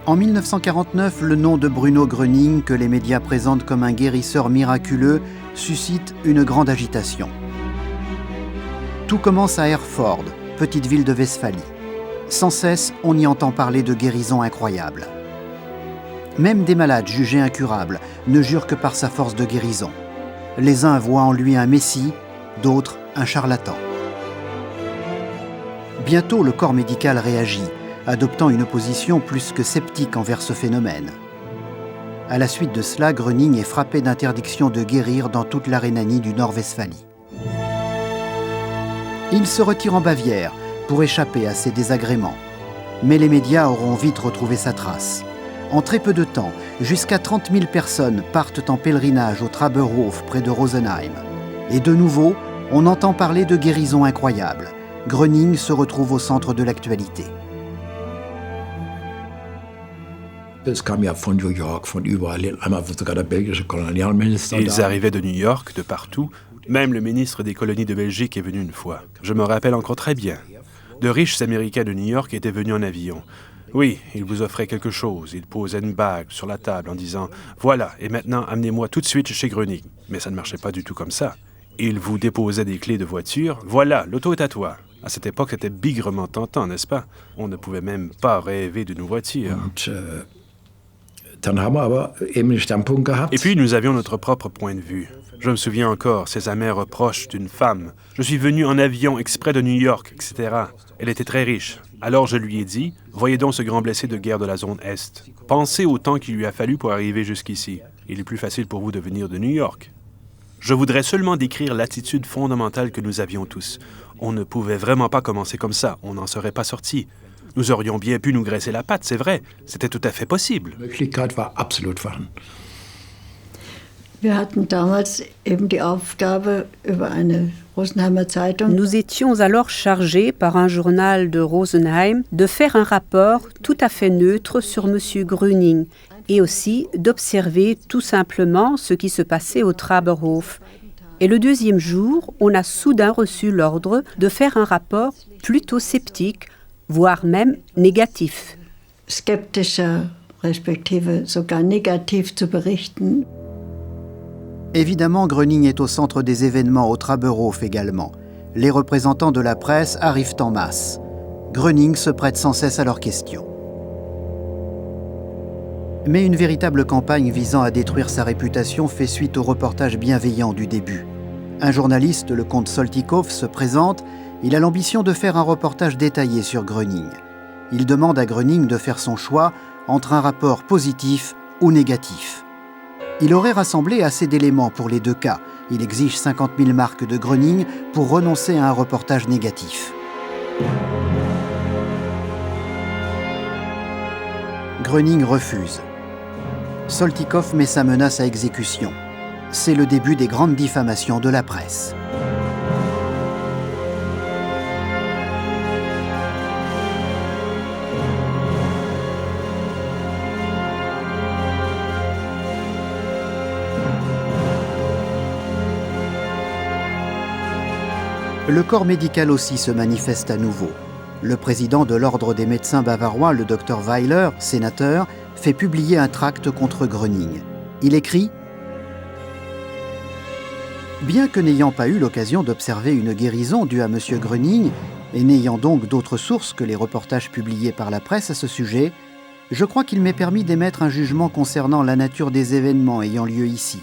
En 1949, le nom de Bruno Gröning, que les médias présentent comme un guérisseur miraculeux, suscite une grande agitation. Tout commence à Erford, petite ville de Westphalie. Sans cesse, on y entend parler de guérisons incroyables. Même des malades jugés incurables ne jurent que par sa force de guérison. Les uns voient en lui un messie, d'autres un charlatan. Bientôt, le corps médical réagit, adoptant une position plus que sceptique envers ce phénomène. À la suite de cela, Gröning est frappé d'interdiction de guérir dans toute la Rhénanie du Nord-Westphalie. Il se retire en Bavière pour échapper à ses désagréments. Mais les médias auront vite retrouvé sa trace. En très peu de temps, jusqu'à 30 000 personnes partent en pèlerinage au Traberhof près de Rosenheim. Et de nouveau, on entend parler de guérisons incroyables. Gröning se retrouve au centre de l'actualité. Ils arrivaient de New York, de partout. Même le ministre des colonies de Belgique est venu une fois. Je me rappelle encore très bien. De riches Américains de New York étaient venus en avion. Oui, ils vous offraient quelque chose. Ils posaient une bague sur la table en disant « Voilà, et maintenant, amenez-moi tout de suite chez Gröning. » Mais ça ne marchait pas du tout comme ça. Ils vous déposaient des clés de voiture. « Voilà, l'auto est à toi. » À cette époque, c'était bigrement tentant, n'est-ce pas? On ne pouvait même pas rêver d'une voiture. Et puis, nous avions notre propre point de vue. Je me souviens encore, ces amers reproches d'une femme. Je suis venu en avion exprès de New York, etc. Elle était très riche. Alors je lui ai dit, voyez donc ce grand blessé de guerre de la zone Est. Pensez au temps qu'il lui a fallu pour arriver jusqu'ici. Il est plus facile pour vous de venir de New York. Je voudrais seulement décrire l'attitude fondamentale que nous avions tous. On ne pouvait vraiment pas commencer comme ça, on n'en serait pas sortis. Nous aurions bien pu nous graisser la patte, c'est vrai. C'était tout à fait possible. Nous étions alors chargés par un journal de Rosenheim de faire un rapport tout à fait neutre sur M. Gröning et aussi d'observer tout simplement ce qui se passait au Traberhof. Et le deuxième jour, on a soudain reçu l'ordre de faire un rapport plutôt sceptique, voire même négatif. Skeptischer, respektive sogar négatif zu berichten. Évidemment, Gröning est au centre des événements au Traberhof également. Les représentants de la presse arrivent en masse. Gröning se prête sans cesse à leurs questions. Mais une véritable campagne visant à détruire sa réputation fait suite au reportage bienveillant du début. Un journaliste, le comte Soltikow, se présente. Il a l'ambition de faire un reportage détaillé sur Gröning. Il demande à Gröning de faire son choix entre un rapport positif ou négatif. Il aurait rassemblé assez d'éléments pour les deux cas. Il exige 50 000 marks de Gröning pour renoncer à un reportage négatif. Gröning refuse. Soltikow met sa menace à exécution. C'est le début des grandes diffamations de la presse. Le corps médical aussi se manifeste à nouveau. Le président de l'Ordre des médecins bavarois, le Dr Weiler, sénateur, fait publier un tract contre Gröning. Il écrit « Bien que n'ayant pas eu l'occasion d'observer une guérison due à M. Gröning, et n'ayant donc d'autres sources que les reportages publiés par la presse à ce sujet, je crois qu'il m'est permis d'émettre un jugement concernant la nature des événements ayant lieu ici.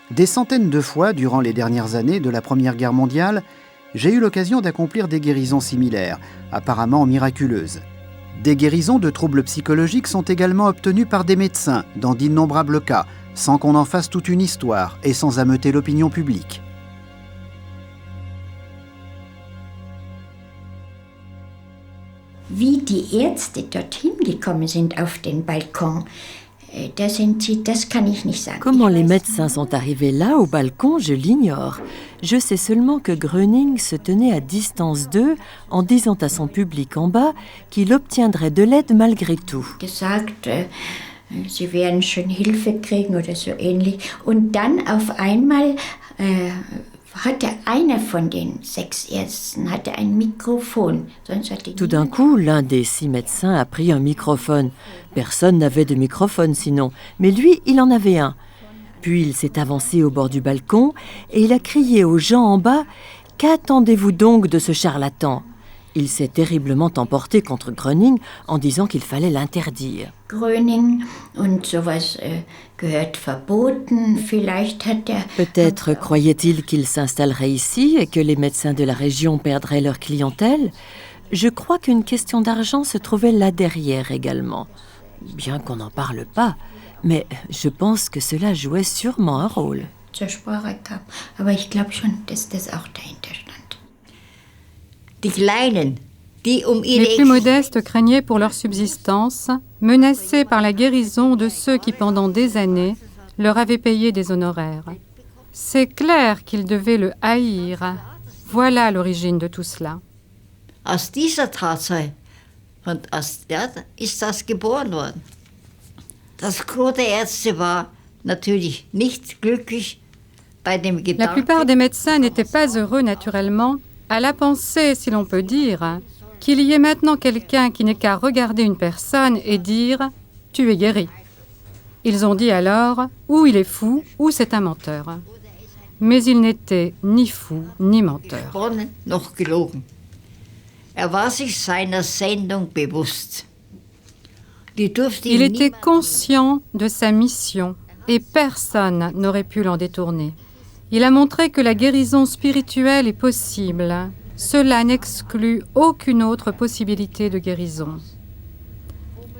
Des centaines de fois, durant les dernières années de la Première Guerre mondiale, j'ai eu l'occasion d'accomplir des guérisons similaires, apparemment miraculeuses. Des guérisons de troubles psychologiques sont également obtenues par des médecins, dans d'innombrables cas, sans qu'on en fasse toute une histoire et sans ameuter l'opinion publique. Wie die Ärzte dorthin gekommen sind auf den Balkon, Comment les médecins sont arrivés là, au balcon, je l'ignore. Je sais seulement que Gröning se tenait à distance d'eux en disant à son public en bas qu'il obtiendrait de l'aide malgré tout. Sie werden schon Hilfe kriegen oder so ähnlich. Und dann auf einmal Tout d'un coup, l'un des 6 médecins a pris un microphone. Personne n'avait de microphone sinon, mais lui, il en avait un. Puis il s'est avancé au bord du balcon et il a crié aux gens en bas « Qu'attendez-vous donc de ce charlatan ?» Il s'est terriblement emporté contre Gröning en disant qu'il fallait l'interdire. Peut-être croyait-il qu'il s'installerait ici et que les médecins de la région perdraient leur clientèle. Je crois qu'une question d'argent se trouvait là derrière également. Bien qu'on n'en parle pas, mais je pense que cela jouait sûrement un rôle. Les plus modestes craignaient pour leur subsistance, menacés par la guérison de ceux qui, pendant des années, leur avaient payé des honoraires. C'est clair qu'ils devaient le haïr. Voilà l'origine de tout cela. Aus dieser Tatsache ist das geboren worden. Das Gros der Ärzte war natürlich nicht glücklich bei dem Gedanken. La plupart des médecins n'étaient pas heureux naturellement à la pensée, si l'on peut dire, qu'il y ait maintenant quelqu'un qui n'ait qu'à regarder une personne et dire « tu es guéri ». Ils ont dit alors « ou il est fou, ou c'est un menteur ». Mais il n'était ni fou, ni menteur. Noch gelogen. War sich seiner Sendung bewusst. Il était conscient de sa mission et personne n'aurait pu l'en détourner. Il a montré que la guérison spirituelle est possible. Cela n'exclut aucune autre possibilité de guérison.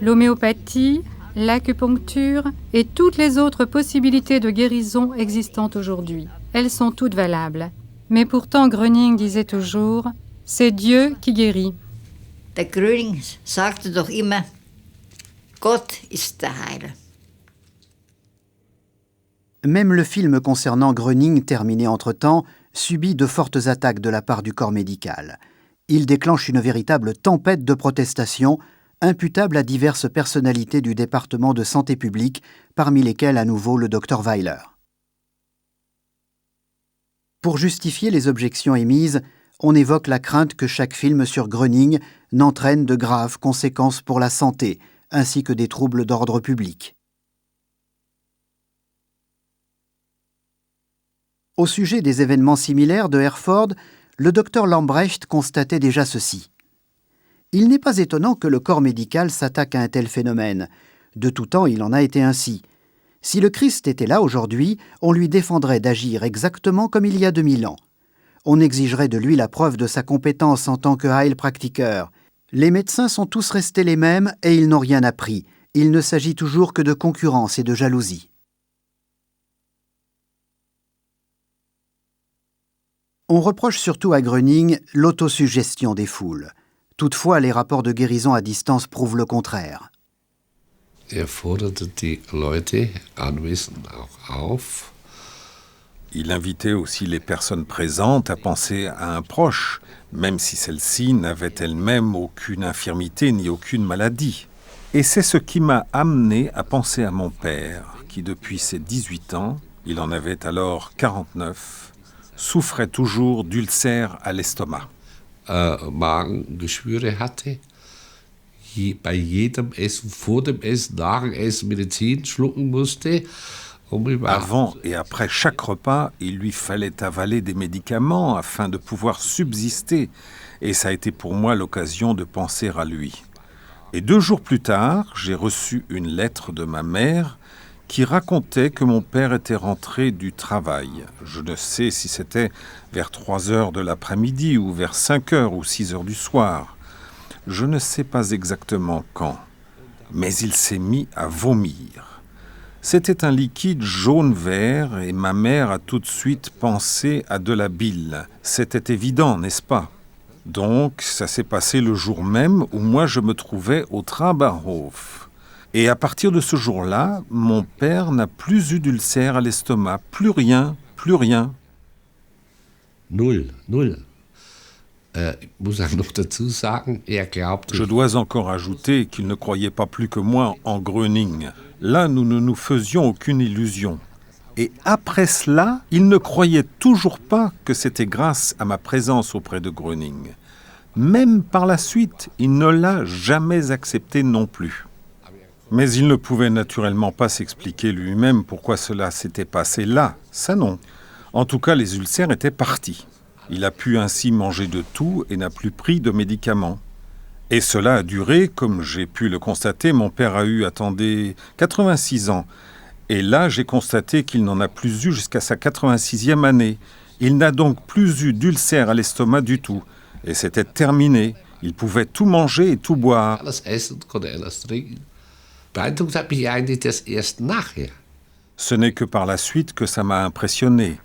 L'homéopathie, l'acupuncture et toutes les autres possibilités de guérison existantes aujourd'hui, elles sont toutes valables. Mais pourtant, Gröning disait toujours « c'est Dieu qui guérit ». Der Gröning sagte doch immer « Gott ist der Heiler ». Même le film concernant Gröning, terminé entre-temps, subit de fortes attaques de la part du corps médical. Il déclenche une véritable tempête de protestations, imputable à diverses personnalités du département de santé publique, parmi lesquelles à nouveau le Dr Weiler. Pour justifier les objections émises, on évoque la crainte que chaque film sur Gröning n'entraîne de graves conséquences pour la santé, ainsi que des troubles d'ordre public. Au sujet des événements similaires de Herford, le docteur Lambrecht constatait déjà ceci. Il n'est pas étonnant que le corps médical s'attaque à un tel phénomène. De tout temps, il en a été ainsi. Si le Christ était là aujourd'hui, on lui défendrait d'agir exactement comme il y a 2000 ans. On exigerait de lui la preuve de sa compétence en tant que heilpraktiker. Les médecins sont tous restés les mêmes et ils n'ont rien appris. Il ne s'agit toujours que de concurrence et de jalousie. On reproche surtout à Gröning l'autosuggestion des foules. Toutefois, les rapports de guérison à distance prouvent le contraire. Il invitait aussi les personnes présentes à penser à un proche, même si celle-ci n'avait elle-même aucune infirmité ni aucune maladie. Et c'est ce qui m'a amené à penser à mon père, qui depuis ses 18 ans, il en avait alors 49, souffrait toujours d'ulcères à l'estomac. Magengeschwüre hatte, bei jedem Essen, vor dem Essen, nach dem Essen Medizin schlucken musste. Avant et après chaque repas, il lui fallait avaler des médicaments afin de pouvoir subsister, et ça a été pour moi l'occasion de penser à lui. Et 2 jours plus tard, j'ai reçu une lettre de ma mère qui racontait que mon père était rentré du travail. Je ne sais si c'était vers 3 heures de l'après-midi ou vers 5 heures ou 6 heures du soir. Je ne sais pas exactement quand, mais il s'est mis à vomir. C'était un liquide jaune-vert et ma mère a tout de suite pensé à de la bile. C'était évident, n'est-ce pas? Donc, ça s'est passé le jour même où moi je me trouvais au Trauberhof. Et à partir de ce jour-là, mon père n'a plus eu d'ulcère à l'estomac. Plus rien, plus rien. Null. Je dois encore ajouter qu'il ne croyait pas plus que moi en Gröning. Là, nous ne nous faisions aucune illusion. Et après cela, il ne croyait toujours pas que c'était grâce à ma présence auprès de Gröning. Même par la suite, il ne l'a jamais accepté non plus. Mais il ne pouvait naturellement pas s'expliquer lui-même pourquoi cela s'était passé là, ça non. En tout cas, les ulcères étaient partis. Il a pu ainsi manger de tout et n'a plus pris de médicaments. Et cela a duré, comme j'ai pu le constater, mon père a eu, 86 ans. Et là, j'ai constaté qu'il n'en a plus eu jusqu'à sa 86e année. Il n'a donc plus eu d'ulcère à l'estomac du tout. Et c'était terminé. Il pouvait tout manger et tout boire. Ce n'est que par la suite que ça m'a impressionné.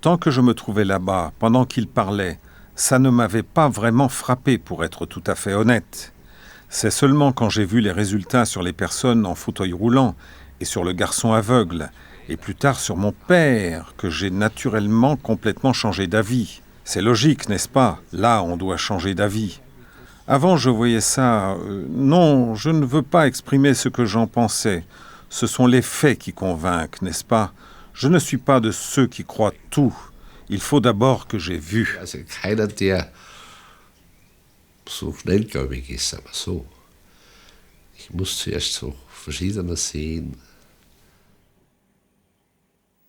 Tant que je me trouvais là-bas, pendant qu'il parlait, ça ne m'avait pas vraiment frappé, pour être tout à fait honnête. C'est seulement quand j'ai vu les résultats sur les personnes en fauteuil roulant et sur le garçon aveugle, et plus tard sur mon père, que j'ai naturellement complètement changé d'avis. C'est logique, n'est-ce pas? Là, on doit changer d'avis. Avant, je voyais ça... non, je ne veux pas exprimer ce que j'en pensais. Ce sont les faits qui convainquent, n'est-ce pas? Je ne suis pas de ceux qui croient tout. Il faut d'abord que j'ai vu.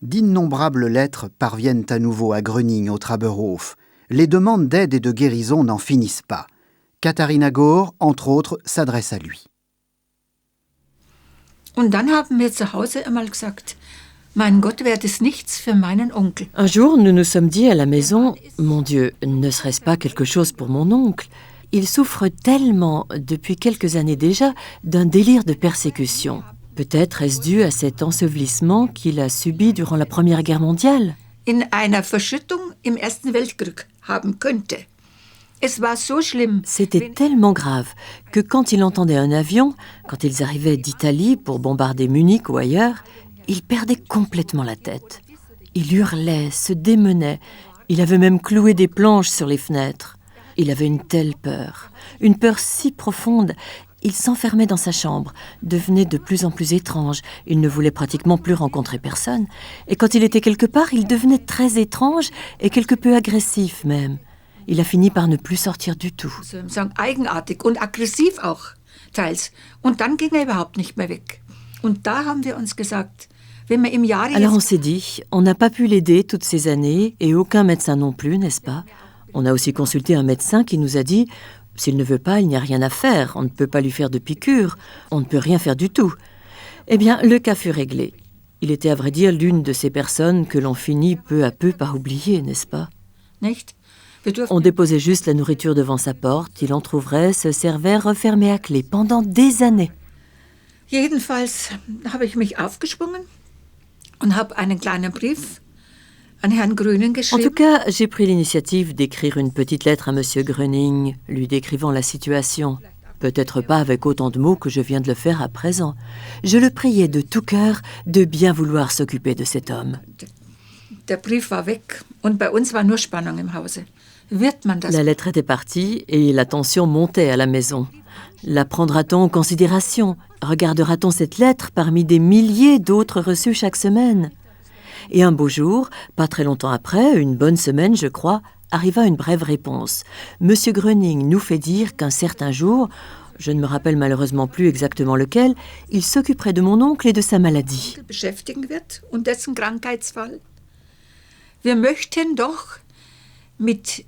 D'innombrables lettres parviennent à nouveau à Gröning au Traberhof. Les demandes d'aide et de guérison n'en finissent pas. Katharina Gohr, entre autres, s'adresse à lui. Und dann haben wir zu Hause einmal gesagt, mein Gott, wäre das nichts für meinen Onkel. Un jour, nous nous sommes dit à la maison, « Mon Dieu, ne serait-ce pas quelque chose pour mon oncle ? Il souffre tellement, depuis quelques années déjà, d'un délire de persécution. Peut-être est-ce dû à cet ensevelissement qu'il a subi durant la Première Guerre mondiale ?» In einer Verschüttung im Ersten Weltkrieg haben könnte. Es war so schlimm. C'était tellement grave que quand il entendait un avion, quand ils arrivaient d'Italie pour bombarder Munich ou ailleurs, il perdait complètement la tête. Il hurlait, se démenait. Il avait même cloué des planches sur les fenêtres. Il avait une telle peur, une peur si profonde. Il s'enfermait dans sa chambre, devenait de plus en plus étrange. Il ne voulait pratiquement plus rencontrer personne. Et quand il était quelque part, il devenait très étrange et quelque peu agressif même. Il a fini par ne plus sortir du tout. Eigenartig und aggressiv auch, teils. Und dann ging überhaupt nicht mehr weg. Und da haben wir uns gesagt, wenn wir im Jahre... Alors on s'est dit, on n'a pas pu l'aider toutes ces années, et aucun médecin non plus, n'est-ce pas? On a aussi consulté un médecin qui nous a dit, s'il ne veut pas, il n'y a rien à faire, on ne peut pas lui faire de piqûres, on ne peut rien faire du tout. Eh bien, le cas fut réglé. Il était à vrai dire l'une de ces personnes que l'on finit peu à peu par oublier, n'est-ce pas? Nicht? On déposait juste la nourriture devant sa porte, il entrouvrait, se servait, refermait à clé pendant des années. Jedenfalls habe ich mich aufgeschwungen und habe einen kleinen Brief an Herrn Gröning En geschrieben. tout cas, j'ai pris l'initiative d'écrire une petite lettre à M. Gröning, lui décrivant la situation. Peut-être pas avec autant de mots que je viens de le faire à présent. Je le priais de tout cœur de bien vouloir s'occuper de cet homme. Der Brief war weg und bei uns war nur Spannung im Hause. Wird man das? La lettre était partie et la tension montait à la maison. La prendra-t-on en considération? Regardera-t-on cette lettre parmi des milliers d'autres reçues chaque semaine? Et un beau jour, pas très longtemps après, une bonne semaine je crois, arriva une brève réponse. Monsieur Gröning nous fait dire qu'un certain jour, je ne me rappelle malheureusement plus exactement lequel, il s'occuperait de mon oncle et de sa maladie. Beschäftigen wird und dessen Krankheitsfall. Wir möchten doch mit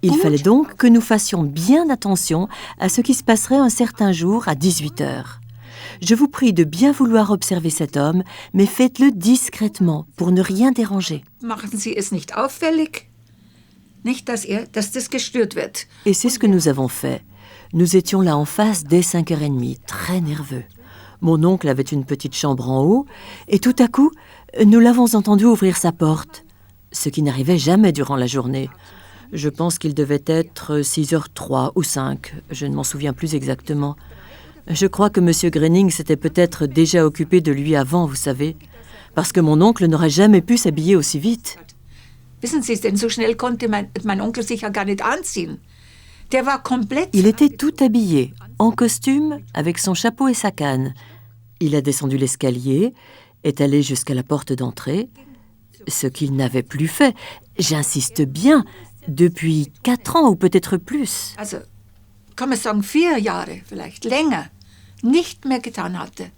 Il fallait donc que nous fassions bien attention à ce qui se passerait un certain jour à 18h. Je vous prie de bien vouloir observer cet homme, mais faites-le discrètement, pour ne rien déranger. Machen Sie es nicht auffällig, nicht, dass das gestört wird. Et c'est ce que nous avons fait. Nous étions là en face dès 5h30, très nerveux. Mon oncle avait une petite chambre en haut, et tout à coup, nous l'avons entendu ouvrir sa porte, ce qui n'arrivait jamais durant la journée. Je pense qu'il devait être 6h03 ou 5, je ne m'en souviens plus exactement. Je crois que M. Gröning s'était peut-être déjà occupé de lui avant, vous savez, parce que mon oncle n'aurait jamais pu s'habiller aussi vite. Wissen Sie, denn so schnell konnte mein Onkel sich ja gar nicht anziehen. Der war komplett... Il était tout habillé, en costume, avec son chapeau et sa canne. Il a descendu l'escalier, est allé jusqu'à la porte d'entrée, ce qu'il n'avait plus fait, j'insiste bien, depuis 4 ans ou peut-être plus. Also, kann man sagen 4 Jahre, vielleicht länger, nicht mehr getan hatte.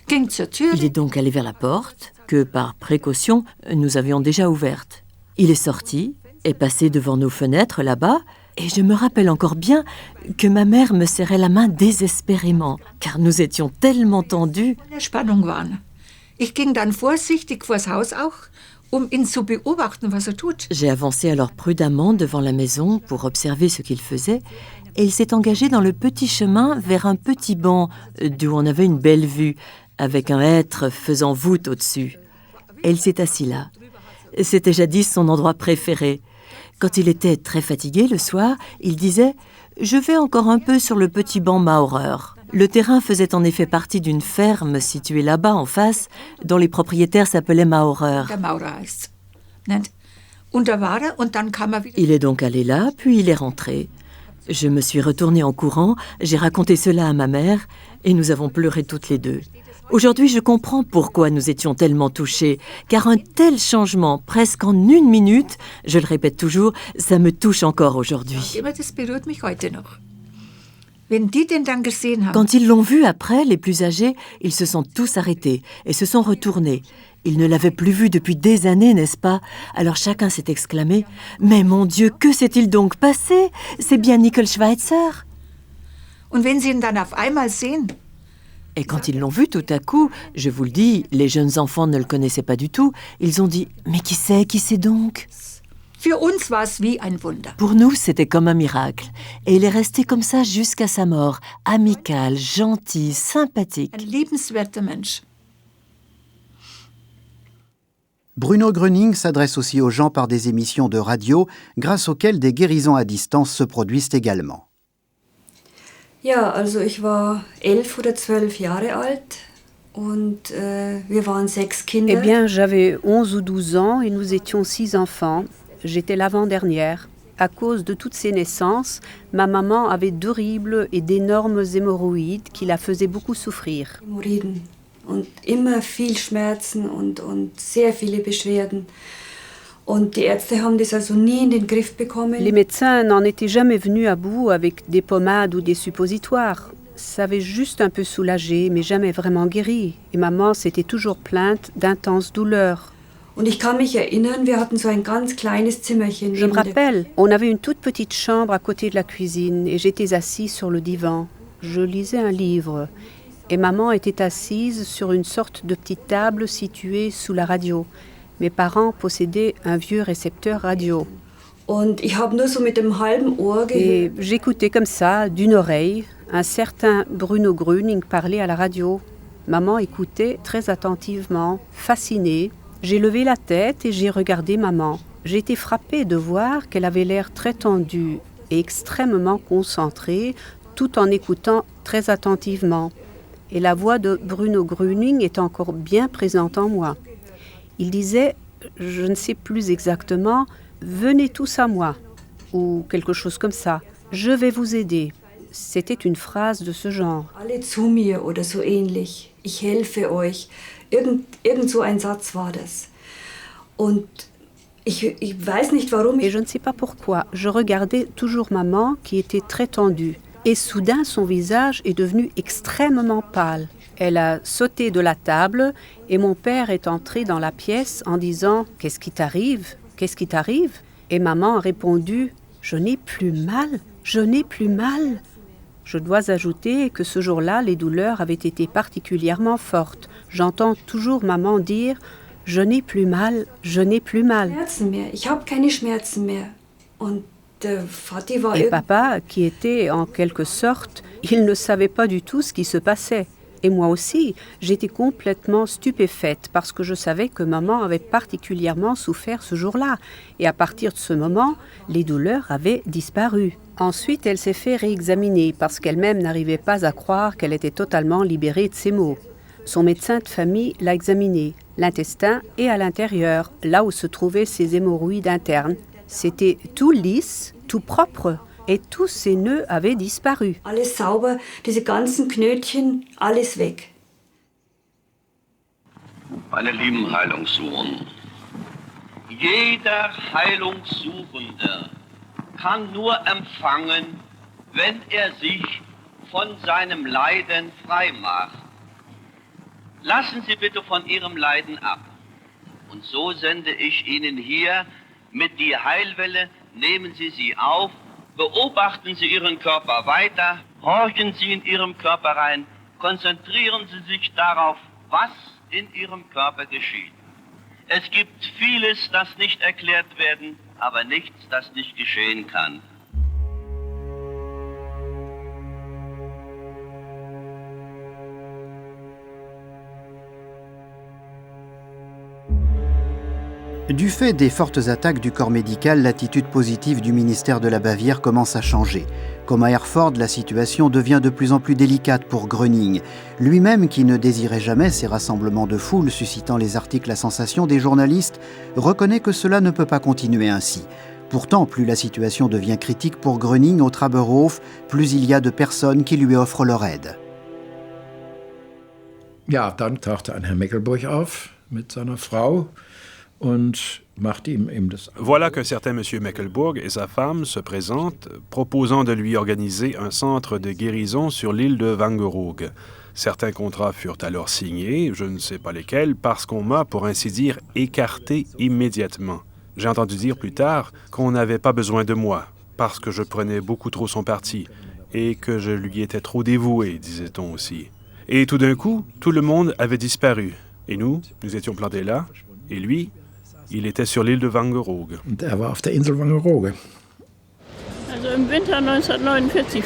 Ging zur Tür. Il est donc allé vers la porte, que par précaution, nous avions déjà ouverte. Il est sorti, est passé devant nos fenêtres là-bas, et je me rappelle encore bien que ma mère me serrait la main désespérément, car nous étions tellement tendus. Spannung waren. Ich ging dann vorsichtig vors Haus auch, ihn zu beobachten, was tut. J'ai avancé alors prudemment devant la maison pour observer ce qu'il faisait, et il s'est engagé dans le petit chemin vers un petit banc d'où on avait une belle vue, avec un hêtre faisant voûte au-dessus. Et il s'est assis là. C'était jadis son endroit préféré. Quand il était très fatigué le soir, il disait « Je vais encore un peu sur le petit banc Maurer ». Le terrain faisait en effet partie d'une ferme située là-bas en face, dont les propriétaires s'appelaient Maurer. Il est donc allé là, puis il est rentré. Je me suis retournée en courant, j'ai raconté cela à ma mère, et nous avons pleuré toutes les deux. Aujourd'hui, je comprends pourquoi nous étions tellement touchés, car un tel changement, presque en 1 minute, je le répète toujours, ça me touche encore aujourd'hui. Quand ils l'ont vu après, les plus âgés, ils se sont tous arrêtés et se sont retournés. Ils ne l'avaient plus vu depuis des années, n'est-ce pas? Alors chacun s'est exclamé « Mais mon Dieu, que s'est-il donc passé? C'est bien Nickel Schweitzer !» Et quand ils l'ont vu tout à coup, je vous le dis, les jeunes enfants ne le connaissaient pas du tout, ils ont dit « Mais qui c'est donc ?» Pour nous, c'était comme un miracle. Et il est resté comme ça jusqu'à sa mort, amical, gentil, sympathique. Bruno Gröning s'adresse aussi aux gens par des émissions de radio, grâce auxquelles des guérisons à distance se produisent également. Ja, also ich war 11 oder 12 Jahre alt und wir waren 6 Kinder. Eh bien, j'avais 11 ou 12 ans et nous étions 6 enfants. J'étais l'avant-dernière. À cause de toutes ces naissances, ma maman avait d'horribles et d'énormes hémorroïdes qui la faisaient beaucoup souffrir. Hämorrhoiden und immer viel Schmerzen und sehr viele Beschwerden. Und die Ärzte haben das also nie in den Griff bekommen. Les médecins n'en étaient jamais venus à bout avec des pommades ou des suppositoires. Ça avait juste un peu soulagé, mais jamais vraiment guéri. Et maman s'était toujours plainte d'intenses douleurs. Und ich kann mich erinnern, wir hatten so ein ganz kleines Zimmerchen. Je me rappelle, on avait une toute petite chambre à côté de la cuisine et j'étais assise sur le divan. Je lisais un livre et maman était assise sur une sorte de petite table située sous la radio. Mes parents possédaient un vieux récepteur radio. Und ich habe nur so mit dem halben Ohr gehört. Et j'écoutais comme ça, d'une oreille, un certain Bruno Gröning parler à la radio. Maman écoutait très attentivement, fascinée. J'ai levé la tête et j'ai regardé maman. J'ai été frappée de voir qu'elle avait l'air très tendue et extrêmement concentrée, tout en écoutant très attentivement. Et la voix de Bruno Gröning est encore bien présente en moi. Il disait, je ne sais plus exactement, « Venez tous à moi » ou quelque chose comme ça. « Je vais vous aider ». C'était une phrase de ce genre. « Alle zu mir » oder so ähnlich. « Ich helfe euch ». Irgend so ein Satz war das. Und ich weiß nicht warum. Et je ne sais pas pourquoi. Je regardais toujours maman qui était très tendue. Et soudain, son visage est devenu extrêmement pâle. Elle a sauté de la table et mon père est entré dans la pièce en disant « Qu'est-ce qui t'arrive ? Qu'est-ce qui t'arrive ?» Et maman a répondu « Je n'ai plus mal, je n'ai plus mal ». Je dois ajouter que ce jour-là, les douleurs avaient été particulièrement fortes. J'entends toujours maman dire « Je n'ai plus mal, je n'ai plus mal ». Et papa, qui était en quelque sorte, il ne savait pas du tout ce qui se passait. Et moi aussi, j'étais complètement stupéfaite parce que je savais que maman avait particulièrement souffert ce jour-là. Et à partir de ce moment, les douleurs avaient disparu. Ensuite, elle s'est fait réexaminer parce qu'elle-même n'arrivait pas à croire qu'elle était totalement libérée de ses maux. Son médecin de famille l'a examinée, l'intestin et à l'intérieur, là où se trouvaient ses hémorroïdes internes. C'était tout lisse, tout propre. Et tous ces nœuds avaient disparu. Alles sauber, diese ganzen Knötchen, alles weg. Meine lieben Heilungssuchenden, jeder Heilungssuchende kann nur empfangen, wenn er sich von seinem Leiden frei macht. Lassen Sie bitte von Ihrem Leiden ab. Und so sende ich Ihnen hier mit die Heilwelle, nehmen Sie sie auf, beobachten Sie Ihren Körper weiter, horchen Sie in Ihrem Körper rein, konzentrieren Sie sich darauf, was in Ihrem Körper geschieht. Es gibt vieles, das nicht erklärt werden, aber nichts, das nicht geschehen kann. Du fait des fortes attaques du corps médical, l'attitude positive du ministère de la Bavière commence à changer. Comme à Herford, la situation devient de plus en plus délicate pour Gröning. Lui-même, qui ne désirait jamais ces rassemblements de foule suscitant les articles à sensation des journalistes, reconnaît que cela ne peut pas continuer ainsi. Pourtant, plus la situation devient critique pour Gröning au Traberhof, plus il y a de personnes qui lui offrent leur aide. Ja, dann tauchte ein Herr Meckelburg auf mit seiner Frau. Voilà qu'un certain M. Meckelburg et sa femme se présentent, proposant de lui organiser un centre de guérison sur l'île de Wangerooge. Certains contrats furent alors signés, je ne sais pas lesquels, parce qu'on m'a, pour ainsi dire, écarté immédiatement. J'ai entendu dire plus tard qu'on n'avait pas besoin de moi, parce que je prenais beaucoup trop son parti, et que je lui étais trop dévoué, disait-on aussi. Et tout d'un coup, tout le monde avait disparu. Et nous étions plantés là, et lui, il était sur l'île de Wangerooge.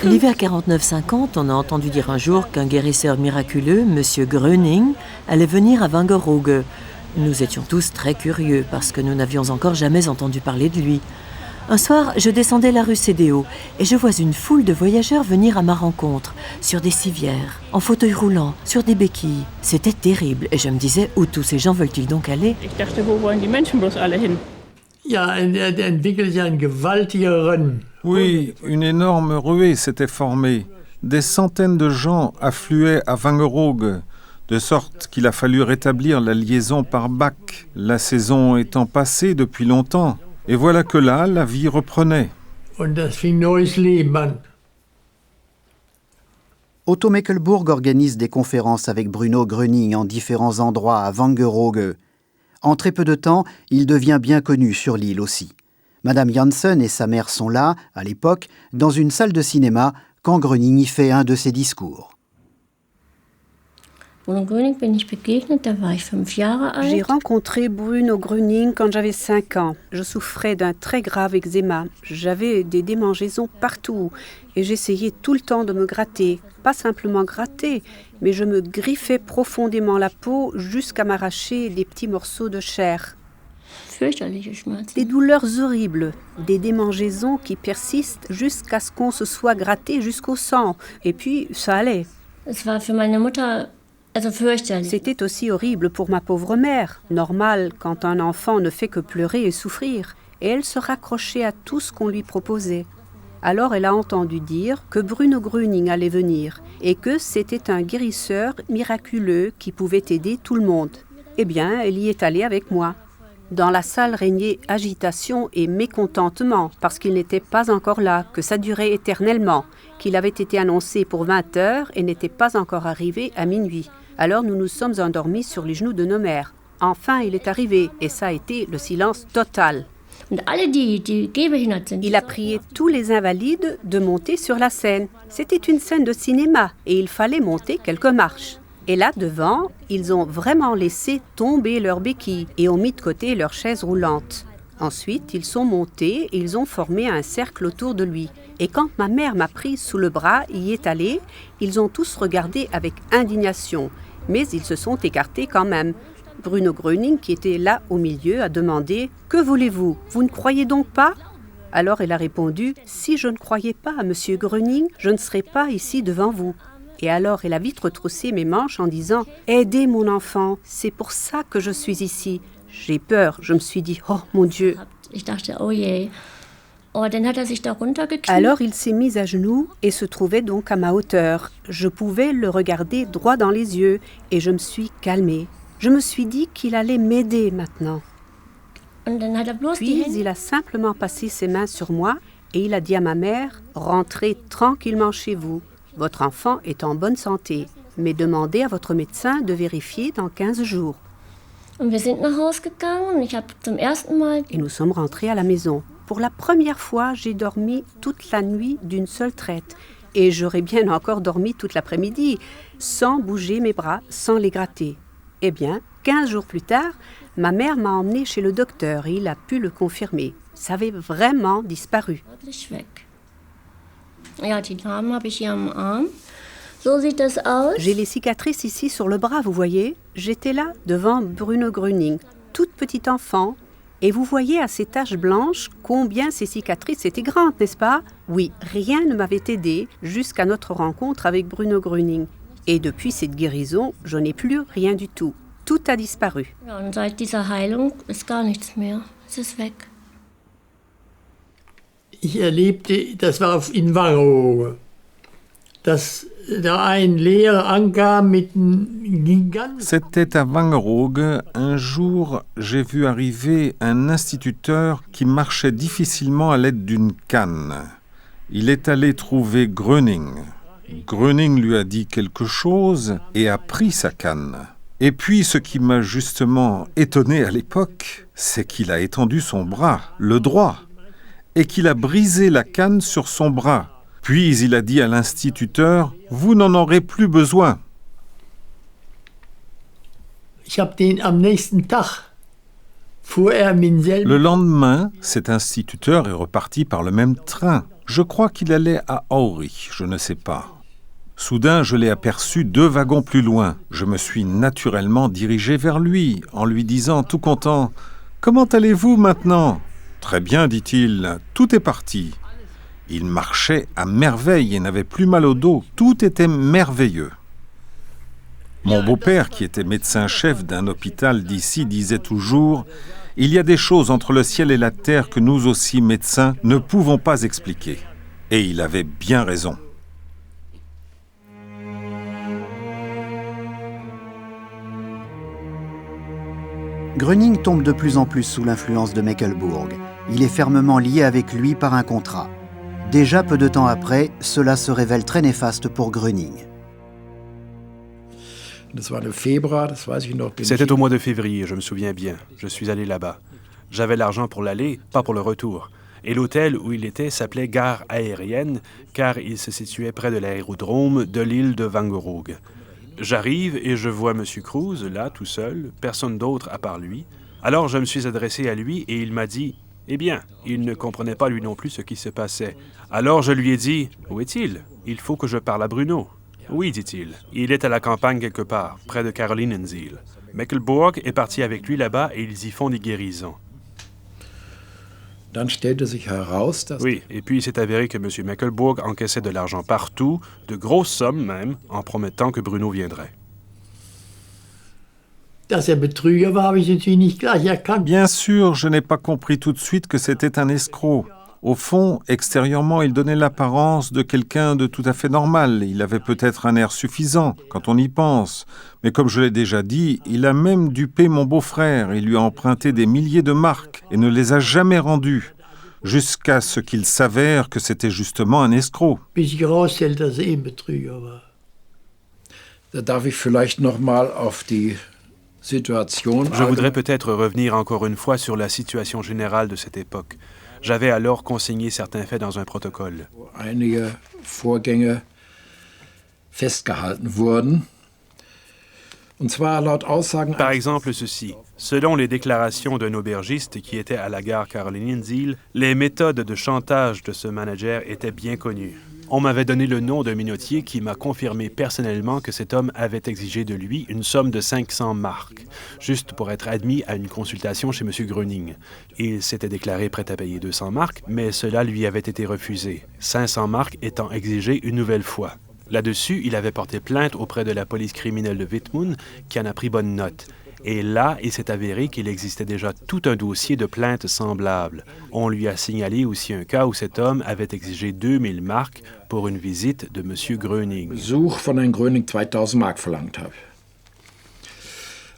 L'hiver 49-50, on a entendu dire un jour qu'un guérisseur miraculeux, M. Gröning, allait venir à Wangerooge. Nous étions tous très curieux parce que nous n'avions encore jamais entendu parler de lui. Un soir, je descendais la rue Cédéo et je vois une foule de voyageurs venir à ma rencontre, sur des civières, en fauteuil roulant, sur des béquilles. C'était terrible et je me disais, où tous ces gens veulent-ils donc aller? Oui, une énorme ruée s'était formée. Des centaines de gens affluaient à Wangerooge, de sorte qu'il a fallu rétablir la liaison par bac, la saison étant passée depuis longtemps. Et voilà que là, la vie reprenait. Otto Meckelburg organise des conférences avec Bruno Gröning en différents endroits à Wangerooge. En très peu de temps, il devient bien connu sur l'île aussi. Madame Janssen et sa mère sont là, à l'époque, dans une salle de cinéma, quand Gröning y fait un de ses discours. J'ai rencontré Bruno Gröning quand j'avais 5 ans. Je souffrais d'un très grave eczéma. J'avais des démangeaisons partout et j'essayais tout le temps de me gratter. Pas simplement gratter, mais je me griffais profondément la peau jusqu'à m'arracher des petits morceaux de chair. Des douleurs horribles, des démangeaisons qui persistent jusqu'à ce qu'on se soit gratté jusqu'au sang. Et puis, ça allait. C'était aussi horrible pour ma pauvre mère, normal quand un enfant ne fait que pleurer et souffrir, et elle se raccrochait à tout ce qu'on lui proposait. Alors elle a entendu dire que Bruno Gröning allait venir, et que c'était un guérisseur miraculeux qui pouvait aider tout le monde. Eh bien, elle y est allée avec moi. Dans la salle régnait agitation et mécontentement, parce qu'il n'était pas encore là, que ça durait éternellement, qu'il avait été annoncé pour 20 heures et n'était pas encore arrivé à minuit. Alors nous nous sommes endormis sur les genoux de nos mères. Enfin, il est arrivé, et ça a été le silence total. Il a prié tous les invalides de monter sur la scène. C'était une scène de cinéma, et il fallait monter quelques marches. Et là, devant, ils ont vraiment laissé tomber leurs béquilles et ont mis de côté leurs chaises roulantes. Ensuite, ils sont montés et ils ont formé un cercle autour de lui. Et quand ma mère m'a pris sous le bras et y est allée, ils ont tous regardé avec indignation. Mais ils se sont écartés quand même. Bruno Gröning, qui était là au milieu, a demandé « Que voulez-vous? Vous ne croyez donc pas ?» Alors elle a répondu « Si je ne croyais pas à Monsieur Gröning, je ne serais pas ici devant vous. » Et alors elle a vite retroussé mes manches en disant « Aidez mon enfant, c'est pour ça que je suis ici. » J'ai peur, je me suis dit « Oh mon Dieu !» Alors il s'est mis à genoux et se trouvait donc à ma hauteur. Je pouvais le regarder droit dans les yeux et je me suis calmée. Je me suis dit qu'il allait m'aider maintenant. Puis il a simplement passé ses mains sur moi et il a dit à ma mère « Rentrez tranquillement chez vous. Votre enfant est en bonne santé, mais demandez à votre médecin de vérifier dans 15 jours. » Et nous sommes rentrés à la maison. Pour la première fois, j'ai dormi toute la nuit d'une seule traite. Et j'aurais bien encore dormi toute l'après-midi, sans bouger mes bras, sans les gratter. Eh bien, 15 jours plus tard, ma mère m'a emmené chez le docteur et il a pu le confirmer. Ça avait vraiment disparu. J'ai les cicatrices ici sur le bras, vous voyez. J'étais là, devant Bruno Gröning, toute petite enfant. Et vous voyez à ces taches blanches combien ces cicatrices étaient grandes, n'est-ce pas? Oui, rien ne m'avait aidé jusqu'à notre rencontre avec Bruno Gröning. Et depuis cette guérison, je n'ai plus rien du tout. Tout a disparu. Ich erlebte, das war in Wangerooge, dass da ein Lehrer ankam mit einem giganten... C'était à Wangerooge. Un jour, j'ai vu arriver un instituteur qui marchait difficilement à l'aide d'une canne. Il est allé trouver Gröning. Gröning lui a dit quelque chose et a pris sa canne. Et puis, ce qui m'a justement étonné à l'époque, c'est qu'il a étendu son bras, le droit, et qu'il a brisé la canne sur son bras. Puis il a dit à l'instituteur « Vous n'en aurez plus besoin ». Le lendemain, cet instituteur est reparti par le même train. Je crois qu'il allait à Aurich, je ne sais pas. Soudain, je l'ai aperçu 2 wagons plus loin. Je me suis naturellement dirigé vers lui, en lui disant, tout content, « Comment allez-vous maintenant ?»« Très bien, dit-il, tout est parti. » Il marchait à merveille et n'avait plus mal au dos. Tout était merveilleux. Mon beau-père, qui était médecin-chef d'un hôpital d'ici, disait toujours « Il y a des choses entre le ciel et la terre que nous aussi, médecins, ne pouvons pas expliquer. » Et il avait bien raison. Gröning tombe de plus en plus sous l'influence de Meckelbourg. Il est fermement lié avec lui par un contrat. Déjà peu de temps après, cela se révèle très néfaste pour Gröning. C'était au mois de février, je me souviens bien. Je suis allé là-bas. J'avais l'argent pour l'aller, pas pour le retour. Et l'hôtel où il était s'appelait Gare aérienne, car il se situait près de l'aérodrome de l'île de Wangerooge. J'arrive et je vois M. Cruz, là, tout seul, personne d'autre à part lui. Alors je me suis adressé à lui et il m'a dit... Eh bien, il ne comprenait pas lui non plus ce qui se passait. Alors je lui ai dit, « Où est-il? Il faut que je parle à Bruno. »« Oui, dit-il. Il est à la campagne quelque part, près de Carolinensiel. Meckelbourg est parti avec lui là-bas et ils y font des guérisons. » Oui, et puis il s'est avéré que M. Meckelbourg encaissait de l'argent partout, de grosses sommes même, en promettant que Bruno viendrait. Bien sûr, je n'ai pas compris tout de suite que c'était un escroc. Au fond, extérieurement, il donnait l'apparence de quelqu'un de tout à fait normal. Il avait peut-être un air suffisant, quand on y pense. Mais comme je l'ai déjà dit, il a même dupé mon beau-frère. Il lui a emprunté des milliers de marks et ne les a jamais rendues, jusqu'à ce qu'il s'avère que c'était justement un escroc. Je voudrais peut-être revenir encore une fois sur la situation générale de cette époque. J'avais alors consigné certains faits dans un protocole. Par exemple ceci. Selon les déclarations d'un aubergiste qui était à la gare Carolinensiel, les méthodes de chantage de ce manager étaient bien connues. On m'avait donné le nom d'un minotier qui m'a confirmé personnellement que cet homme avait exigé de lui une somme de 500 marks, juste pour être admis à une consultation chez M. Gröning. Il s'était déclaré prêt à payer 200 marks, mais cela lui avait été refusé, 500 marks étant exigées une nouvelle fois. Là-dessus, il avait porté plainte auprès de la police criminelle de Wittmund, qui en a pris bonne note. Et là, il s'est avéré qu'il existait déjà tout un dossier de plaintes semblables. On lui a signalé aussi un cas où cet homme avait exigé 2000 marks pour une visite de M. Gröning. Besuch von Herrn Gröning 2000 Mark verlangt habe.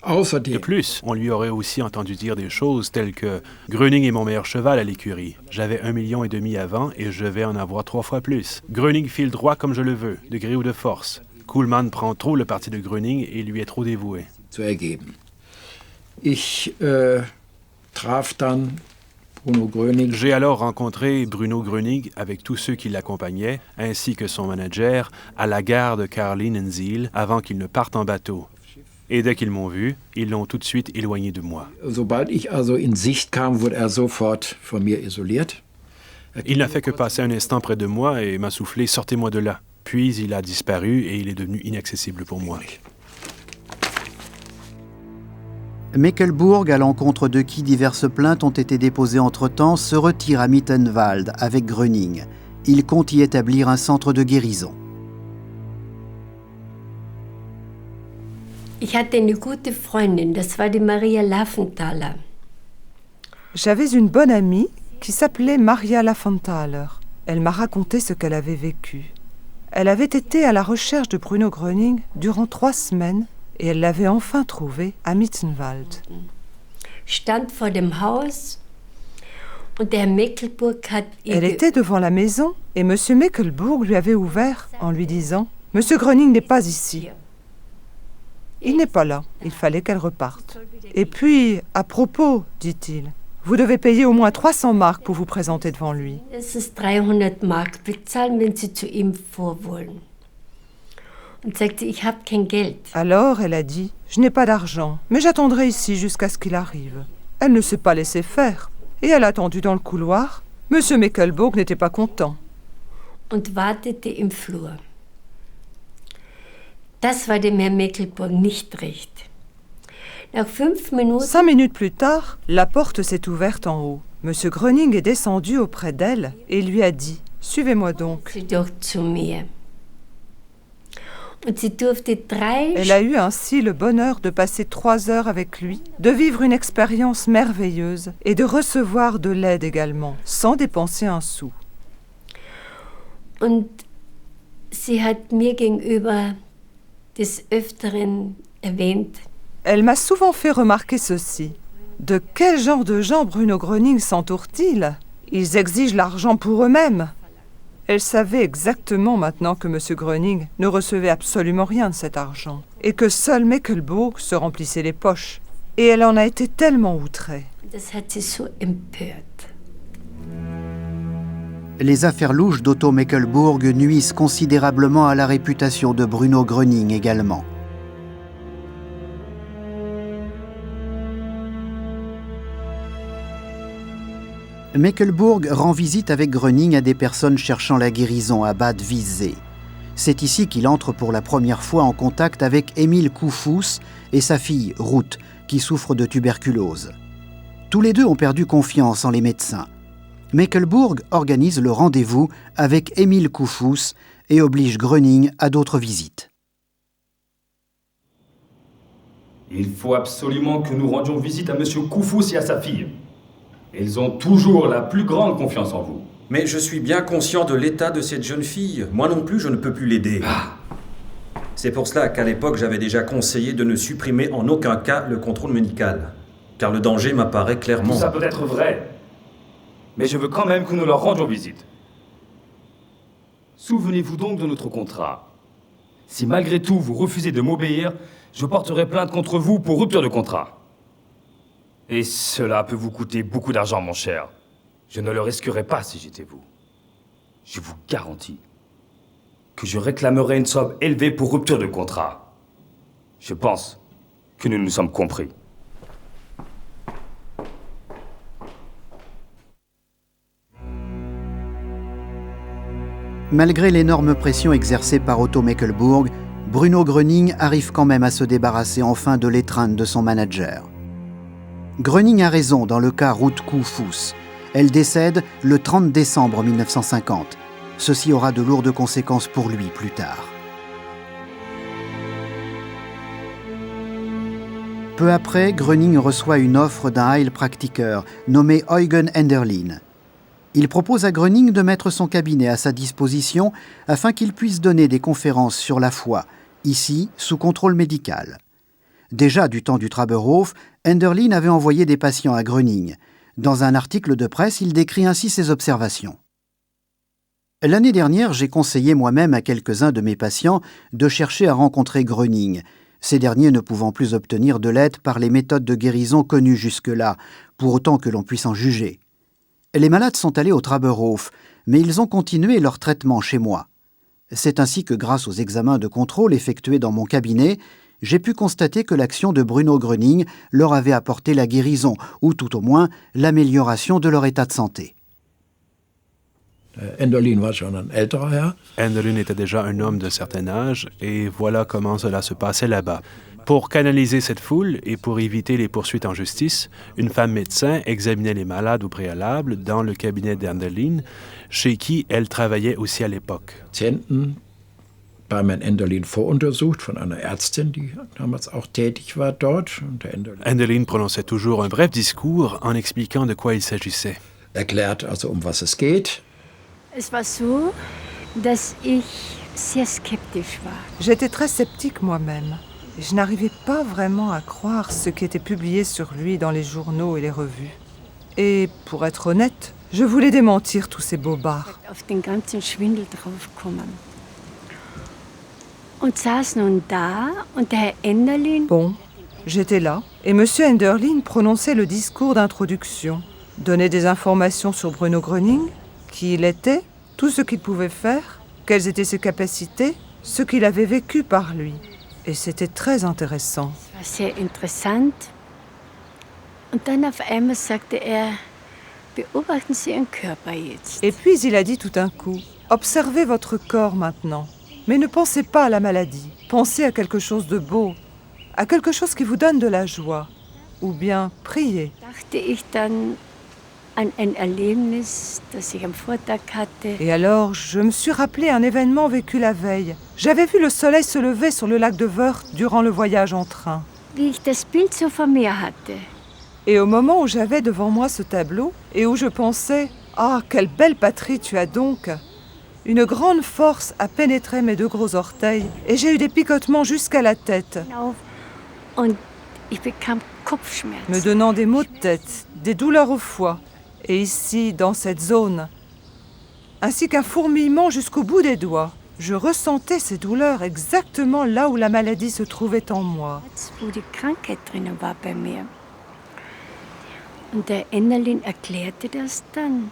De plus, on lui aurait aussi entendu dire des choses telles que « Gröning est mon meilleur cheval à l'écurie. J'avais 1,5 million avant et je vais en avoir 3 fois plus. Gröning file droit comme je le veux, de gré ou de force. Kuhlmann prend trop le parti de Gröning et lui est trop dévoué. » J'ai alors rencontré Bruno Gröning avec tous ceux qui l'accompagnaient, ainsi que son manager, à la gare de Karlinensiel avant qu'ils ne partent en bateau. Et dès qu'ils m'ont vu, ils l'ont tout de suite éloigné de moi. Il n'a fait que passer un instant près de moi et m'a soufflé « Sortez-moi de là ». Puis il a disparu et il est devenu inaccessible pour moi. Meckelburg, à l'encontre de qui diverses plaintes ont été déposées entre-temps, se retire à Mittenwald avec Gröning. Il compte y établir un centre de guérison. J'avais une bonne amie qui s'appelait Maria Lafonthaler. Elle m'a raconté ce qu'elle avait vécu. Elle avait été à la recherche de Bruno Gröning durant 3 semaines et elle l'avait enfin trouvé à Mittenwald. Elle était devant la maison et M. Meckelburg lui avait ouvert en lui disant « Monsieur Gröning n'est pas ici. Il n'est pas là, il fallait qu'elle reparte. Et puis, à propos, dit-il, vous devez payer au moins 300 marks pour vous présenter devant lui. » Alors elle a dit « Je n'ai pas d'argent, mais j'attendrai ici jusqu'à ce qu'il arrive. » Elle ne s'est pas laissée faire. Et elle a attendu dans le couloir. Monsieur Meckelburg n'était pas content. 5 minutes plus tard, la porte s'est ouverte en haut. Monsieur Gröning est descendu auprès d'elle et lui a dit « Suivez-moi donc. » Elle a eu ainsi le bonheur de passer 3 heures avec lui, de vivre une expérience merveilleuse et de recevoir de l'aide également, sans dépenser un sou. Elle m'a souvent fait remarquer ceci. De quel genre de gens Bruno Gröning s'entoure-t-il? Ils exigent l'argent pour eux-mêmes. Elle savait exactement maintenant que M. Gröning ne recevait absolument rien de cet argent et que seul Meckelburg se remplissait les poches. Et elle en a été tellement outrée. Les affaires louches d'Otto Meckelburg nuisent considérablement à la réputation de Bruno Gröning également. Meckelburg rend visite avec Gröning à des personnes cherchant la guérison à Bad Wiessee. C'est ici qu'il entre pour la première fois en contact avec Emil Kuhfuss et sa fille Ruth, qui souffre de tuberculose. Tous les deux ont perdu confiance en les médecins. Meckelburg organise le rendez-vous avec Emil Kuhfuss et oblige Gröning à d'autres visites. Il faut absolument que nous rendions visite à M. Kuhfuss et à sa fille. Ils ont toujours la plus grande confiance en vous. Mais je suis bien conscient de l'état de cette jeune fille. Moi non plus, je ne peux plus l'aider. C'est pour cela qu'à l'époque, j'avais déjà conseillé de ne supprimer en aucun cas le contrôle médical. Car le danger m'apparaît clairement. Tout ça peut être vrai. Mais je veux quand même que nous leur rendions visite. Souvenez-vous donc de notre contrat. Si malgré tout vous refusez de m'obéir, je porterai plainte contre vous pour rupture de contrat. Et cela peut vous coûter beaucoup d'argent, mon cher. Je ne le risquerai pas si j'étais vous. Je vous garantis que je réclamerai une somme élevée pour rupture de contrat. Je pense que nous nous sommes compris. Malgré l'énorme pression exercée par Otto Meckelburg, Bruno Gröning arrive quand même à se débarrasser enfin de l'étreinte de son manager. Gröning a raison dans le cas Ruth Kuhfuss. Elle décède le 30 décembre 1950. Ceci aura de lourdes conséquences pour lui plus tard. Peu après, Gröning reçoit une offre d'un Heilpraktiker nommé Eugen Enderlin. Il propose à Gröning de mettre son cabinet à sa disposition afin qu'il puisse donner des conférences sur la foi, ici sous contrôle médical. Déjà du temps du Traberhof, Enderlin avait envoyé des patients à Gröning. Dans un article de presse, il décrit ainsi ses observations. L'année dernière, j'ai conseillé moi-même à quelques-uns de mes patients de chercher à rencontrer Gröning, ces derniers ne pouvant plus obtenir de l'aide par les méthodes de guérison connues jusque-là, pour autant que l'on puisse en juger. Les malades sont allés au Traberhof, mais ils ont continué leur traitement chez moi. C'est ainsi que grâce aux examens de contrôle effectués dans mon cabinet, j'ai pu constater que l'action de Bruno Gröning leur avait apporté la guérison, ou tout au moins l'amélioration de leur état de santé. Enderlin était déjà un homme de certain âge, et voilà comment cela se passait là-bas. Pour canaliser cette foule et pour éviter les poursuites en justice, une femme médecin examinait les malades au préalable dans le cabinet d'Enderlin, chez qui elle travaillait aussi à l'époque. Bei Herrn Enderlin voruntersucht von einer Ärztin, die damals auch tätig war dort. Enderlin prononçait toujours un bref discours en expliquant de quoi il s'agissait. Erklärt also, was es geht. Es war so, dass ich sehr skeptisch war. J'étais très sceptique moi-même. Je n'arrivais pas vraiment à croire ce qui était publié sur lui dans les journaux et les revues. Et pour être honnête, je voulais démentir tous ces bobards. Auf den ganzen Schwindel draufgekommen. Und saß nun da und der Herr Enderlin... Bon, j'étais là, et M. Enderlin prononçait le discours d'introduction, donnait des informations sur Bruno Gröning, qui il était, tout ce qu'il pouvait faire, quelles étaient ses capacités, ce qu'il avait vécu par lui. Et c'était très intéressant. Es war sehr interessant. Und dann auf einmal sagte er, beobachten Sie Ihren Körper jetzt. Et puis il a dit tout d'un coup, observez votre corps maintenant. Mais ne pensez pas à la maladie. Pensez à quelque chose de beau, à quelque chose qui vous donne de la joie. Ou bien priez. Dachte ich dann an ein Erlebnis, das ich am Vortag hatte. Et alors, je me suis rappelé un événement vécu la veille. J'avais vu le soleil se lever sur le lac de Wörth durant le voyage en train. Wie ich das Bild so vor mir hatte. Et au moment où j'avais devant moi ce tableau, et où je pensais « Ah, quelle belle patrie tu as donc !» Une grande force a pénétré mes deux gros orteils, et j'ai eu des picotements jusqu'à la tête, Und ich bekam Kopfschmerzen. me donnant des maux de tête, des douleurs au foie, et ici, dans cette zone, ainsi qu'un fourmillement jusqu'au bout des doigts. Je ressentais ces douleurs exactement là où la maladie se trouvait en moi. Wo die Krankheit drinnen war bei mir. Und der Enderlin erklärte das dann,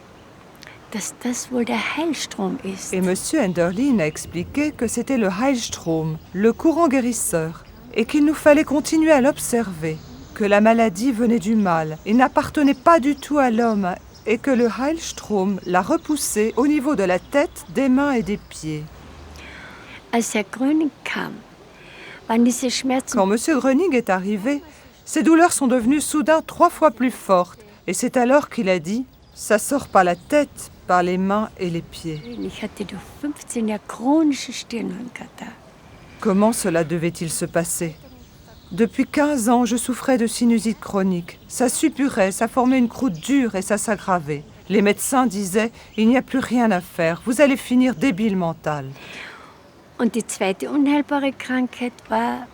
dass das wohl der Heilstrom ist. Et M. Enderlin a expliqué que c'était le Heilstrom, le courant guérisseur, et qu'il nous fallait continuer à l'observer, que la maladie venait du mal et n'appartenait pas du tout à l'homme, et que le Heilstrom l'a repoussé au niveau de la tête, des mains et des pieds. Als Herr Gröning kam, waren diese Schmerzen... Quand M. Gröning est arrivé, ses douleurs sont devenues soudain 3 fois plus fortes, et c'est alors qu'il a dit « Ça sort par la tête, par les mains et les pieds. » Ich hatte durch 15 Jahre chronische Stirnhirnkatar. Comment cela devait-il se passer? Depuis 15 ans, je souffrais de sinusite chronique. Ça suppurait, ça formait une croûte dure et ça s'aggravait. Les médecins disaient « Il n'y a plus rien à faire, vous allez finir débile mental. » Und die zweite unheilbare Krankheit war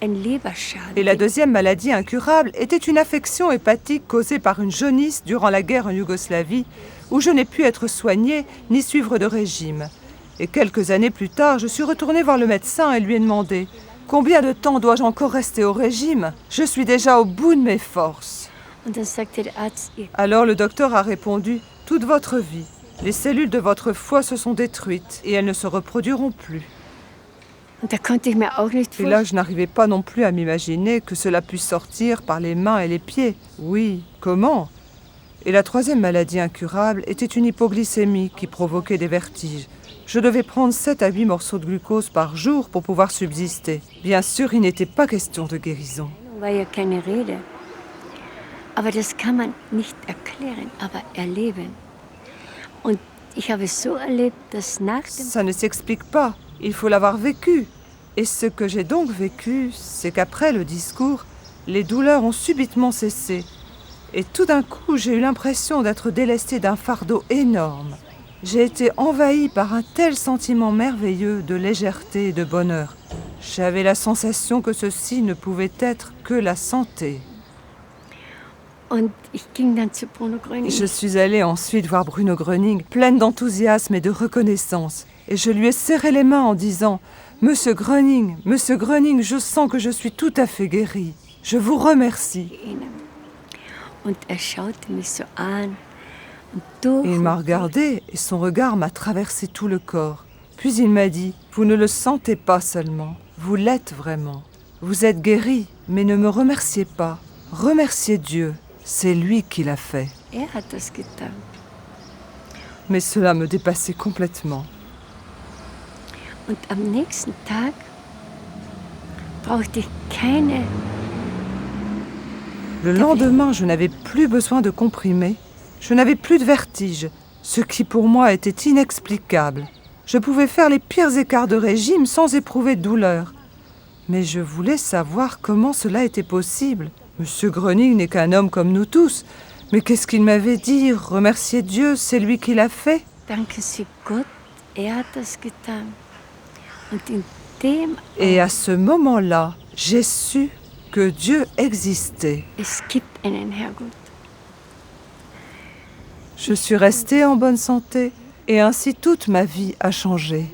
ein Leberschaden. Et la deuxième maladie incurable était une affection hépatique causée par une jaunisse durant la guerre en Yougoslavie, où je n'ai pu être soignée ni suivre de régime. Et quelques années plus tard, je suis retournée voir le médecin et lui ai demandé « Combien de temps dois-je encore rester au régime? Je suis déjà au bout de mes forces. » Und dann sagte der Arzt, Alors le docteur a répondu « Toute votre vie, les cellules de votre foie se sont détruites et elles ne se reproduiront plus. » und da konnte ich mir auch nicht Et là, je n'arrivais pas non plus à m'imaginer que cela puisse sortir par les mains et les pieds. Oui, comment? Et la troisième maladie incurable était une hypoglycémie qui provoquait des vertiges. Je devais prendre 7 à 8 morceaux de glucose par jour pour pouvoir subsister. Bien sûr, il n'était pas question de guérison. war ja keine Rede. Aber das kann man nicht erklären, aber erleben. Und ich habe es so erlebt, dass nach dem... Ça ne s'explique pas. Il faut l'avoir vécu. Et ce que j'ai donc vécu, c'est qu'après le discours, les douleurs ont subitement cessé. Et tout d'un coup, j'ai eu l'impression d'être délestée d'un fardeau énorme. J'ai été envahie par un tel sentiment merveilleux de légèreté et de bonheur. J'avais la sensation que ceci ne pouvait être que la santé. Je suis allée ensuite voir Bruno Gröning, pleine d'enthousiasme et de reconnaissance. Et je lui ai serré les mains en disant « Monsieur Gröning, je sens que je suis tout à fait guérie. Je vous remercie. » Il m'a regardé et son regard m'a traversé tout le corps. Puis il m'a dit « Vous ne le sentez pas seulement, vous l'êtes vraiment. Vous êtes guérie, mais ne me remerciez pas. Remerciez Dieu, c'est lui qui l'a fait. » Mais cela me dépassait complètement. Le lendemain, je n'avais plus besoin de comprimés. Je n'avais plus de vertige, ce qui pour moi était inexplicable. Je pouvais faire les pires écarts de régime sans éprouver de douleur. Mais je voulais savoir comment cela était possible. Monsieur Gröning n'est qu'un homme comme nous tous. Mais qu'est-ce qu'il m'avait dit? Remercier Dieu, c'est lui qui l'a fait. Et à ce moment-là, j'ai su que Dieu existait. Je suis restée en bonne santé et ainsi toute ma vie a changé.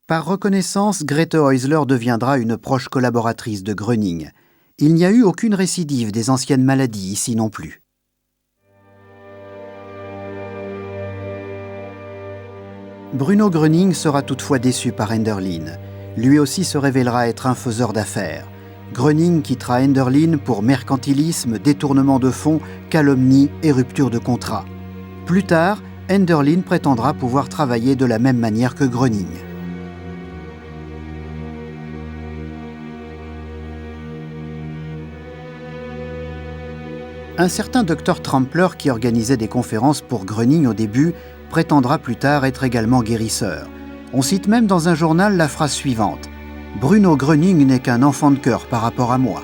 Par reconnaissance, Grete Häusler deviendra une proche collaboratrice de Gröning. Il n'y a eu aucune récidive des anciennes maladies ici non plus. Bruno Gröning sera toutefois déçu par Enderlin. Lui aussi se révélera être un faiseur d'affaires. Gröning quittera Enderlin pour mercantilisme, détournement de fonds, calomnie et rupture de contrat. Plus tard, Enderlin prétendra pouvoir travailler de la même manière que Gröning. Un certain Dr Trampler, qui organisait des conférences pour Gröning au début, prétendra plus tard être également guérisseur. On cite même dans un journal la phrase suivante: « Bruno Gröning n'est qu'un enfant de cœur par rapport à moi. »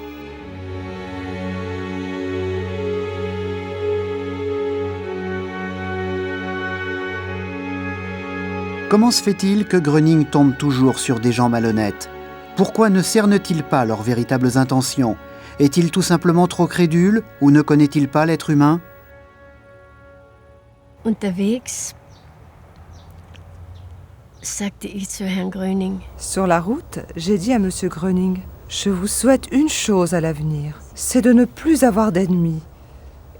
Comment se fait-il que Gröning tombe toujours sur des gens malhonnêtes? Pourquoi ne cerne-t-il pas leurs véritables intentions? Est-il tout simplement trop crédule ou ne connaît-il pas l'être humain? Sur la route, j'ai dit à M. Gröning, « Je vous souhaite une chose à l'avenir, c'est de ne plus avoir d'ennemis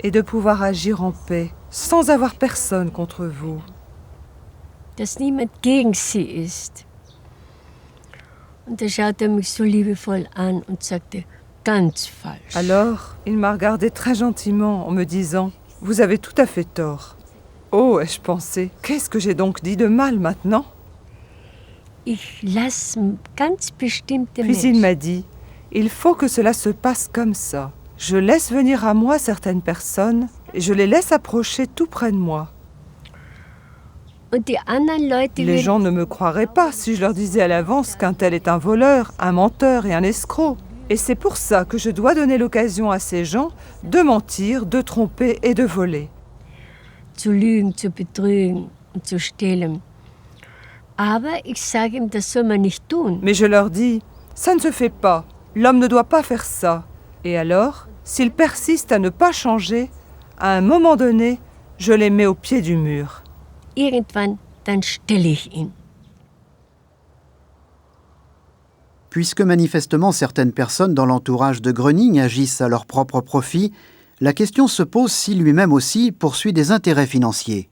et de pouvoir agir en paix, sans avoir personne contre vous. » Dass niemand gegen sie ist. Und da schaute mich so liebevoll an und sagte, ganz falsch. Alors, il m'a regardé très gentiment en me disant, « Vous avez tout à fait tort. » Oh, ai-je pensé, qu'est-ce que j'ai donc dit de mal maintenant? Ich lass ganz bestimmte Puis il m'a dit, « Il faut que cela se passe comme ça. Je laisse venir à moi certaines personnes et je les laisse approcher tout près de moi. Les gens ne me croiraient pas si je leur disais à l'avance qu'un tel est un voleur, un menteur et un escroc. Et c'est pour ça que je dois donner l'occasion à ces gens de mentir, de tromper et de voler. » Zu lügen, zu betrügen und zu stehlen. Aber ich sage ihm, das soll man nicht tun. Mais je leur dis, ça ne se fait pas. L'homme ne doit pas faire ça. Et alors, s'ils persistent à ne pas changer, à un moment donné, je les mets au pied du mur. Irgendwann, dann stelle ich ihn. Puisque manifestement certaines personnes dans l'entourage de Gröning agissent à leur propre profit, la question se pose si lui-même aussi poursuit des intérêts financiers.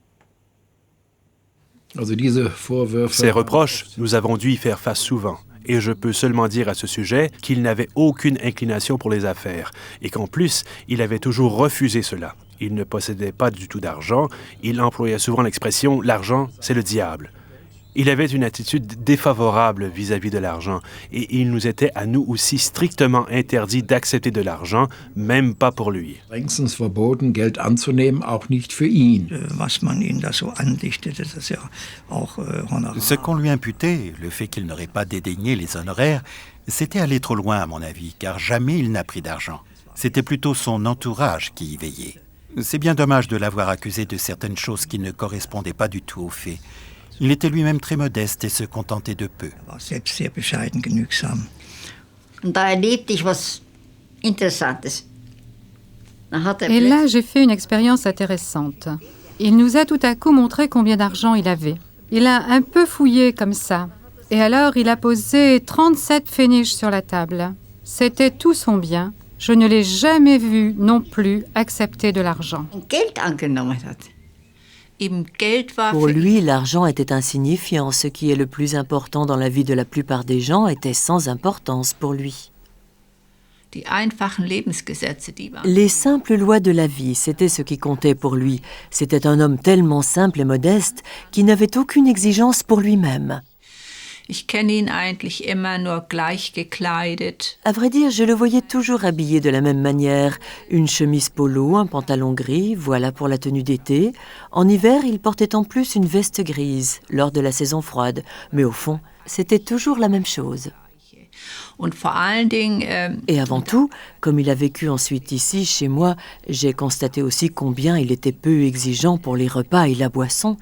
Ces reproches, nous avons dû y faire face souvent. Et je peux seulement dire à ce sujet qu'il n'avait aucune inclination pour les affaires et qu'en plus, il avait toujours refusé cela. Il ne possédait pas du tout d'argent. Il employait souvent l'expression « l'argent, c'est le diable ». Il avait une attitude défavorable vis-à-vis de l'argent et il nous était à nous aussi strictement interdit d'accepter de l'argent, même pas pour lui. Strengstens verboten, Geld anzunehmen, auch nicht für ihn. Ce qu'on lui imputait, le fait qu'il n'aurait pas dédaigné les honoraires, c'était aller trop loin à mon avis, car jamais il n'a pris d'argent. C'était plutôt son entourage qui y veillait. C'est bien dommage de l'avoir accusé de certaines choses qui ne correspondaient pas du tout aux faits. Il était lui-même très modeste et se contentait de peu. Und da erlebte ich was Interessantes. Et là, j'ai fait une expérience intéressante. Il nous a tout à coup montré combien d'argent il avait. Il a un peu fouillé comme ça. Et alors, il a posé 37 pfennig sur la table. C'était tout son bien. Je ne l'ai jamais vu non plus accepter de l'argent. Pour lui, l'argent était insignifiant. Ce qui est le plus important dans la vie de la plupart des gens était sans importance pour lui. Les simples lois de la vie, c'était ce qui comptait pour lui. C'était un homme tellement simple et modeste qu'il n'avait aucune exigence pour lui-même. À vrai dire, je le voyais toujours habillé de la même manière. Une chemise polo, un pantalon gris, voilà pour la tenue d'été. En hiver, il portait en plus une veste grise, lors de la saison froide. Mais au fond, c'était toujours la même chose. Et avant tout, comme il a vécu ensuite ici, chez moi, j'ai constaté aussi combien il était peu exigeant pour les repas et la boisson.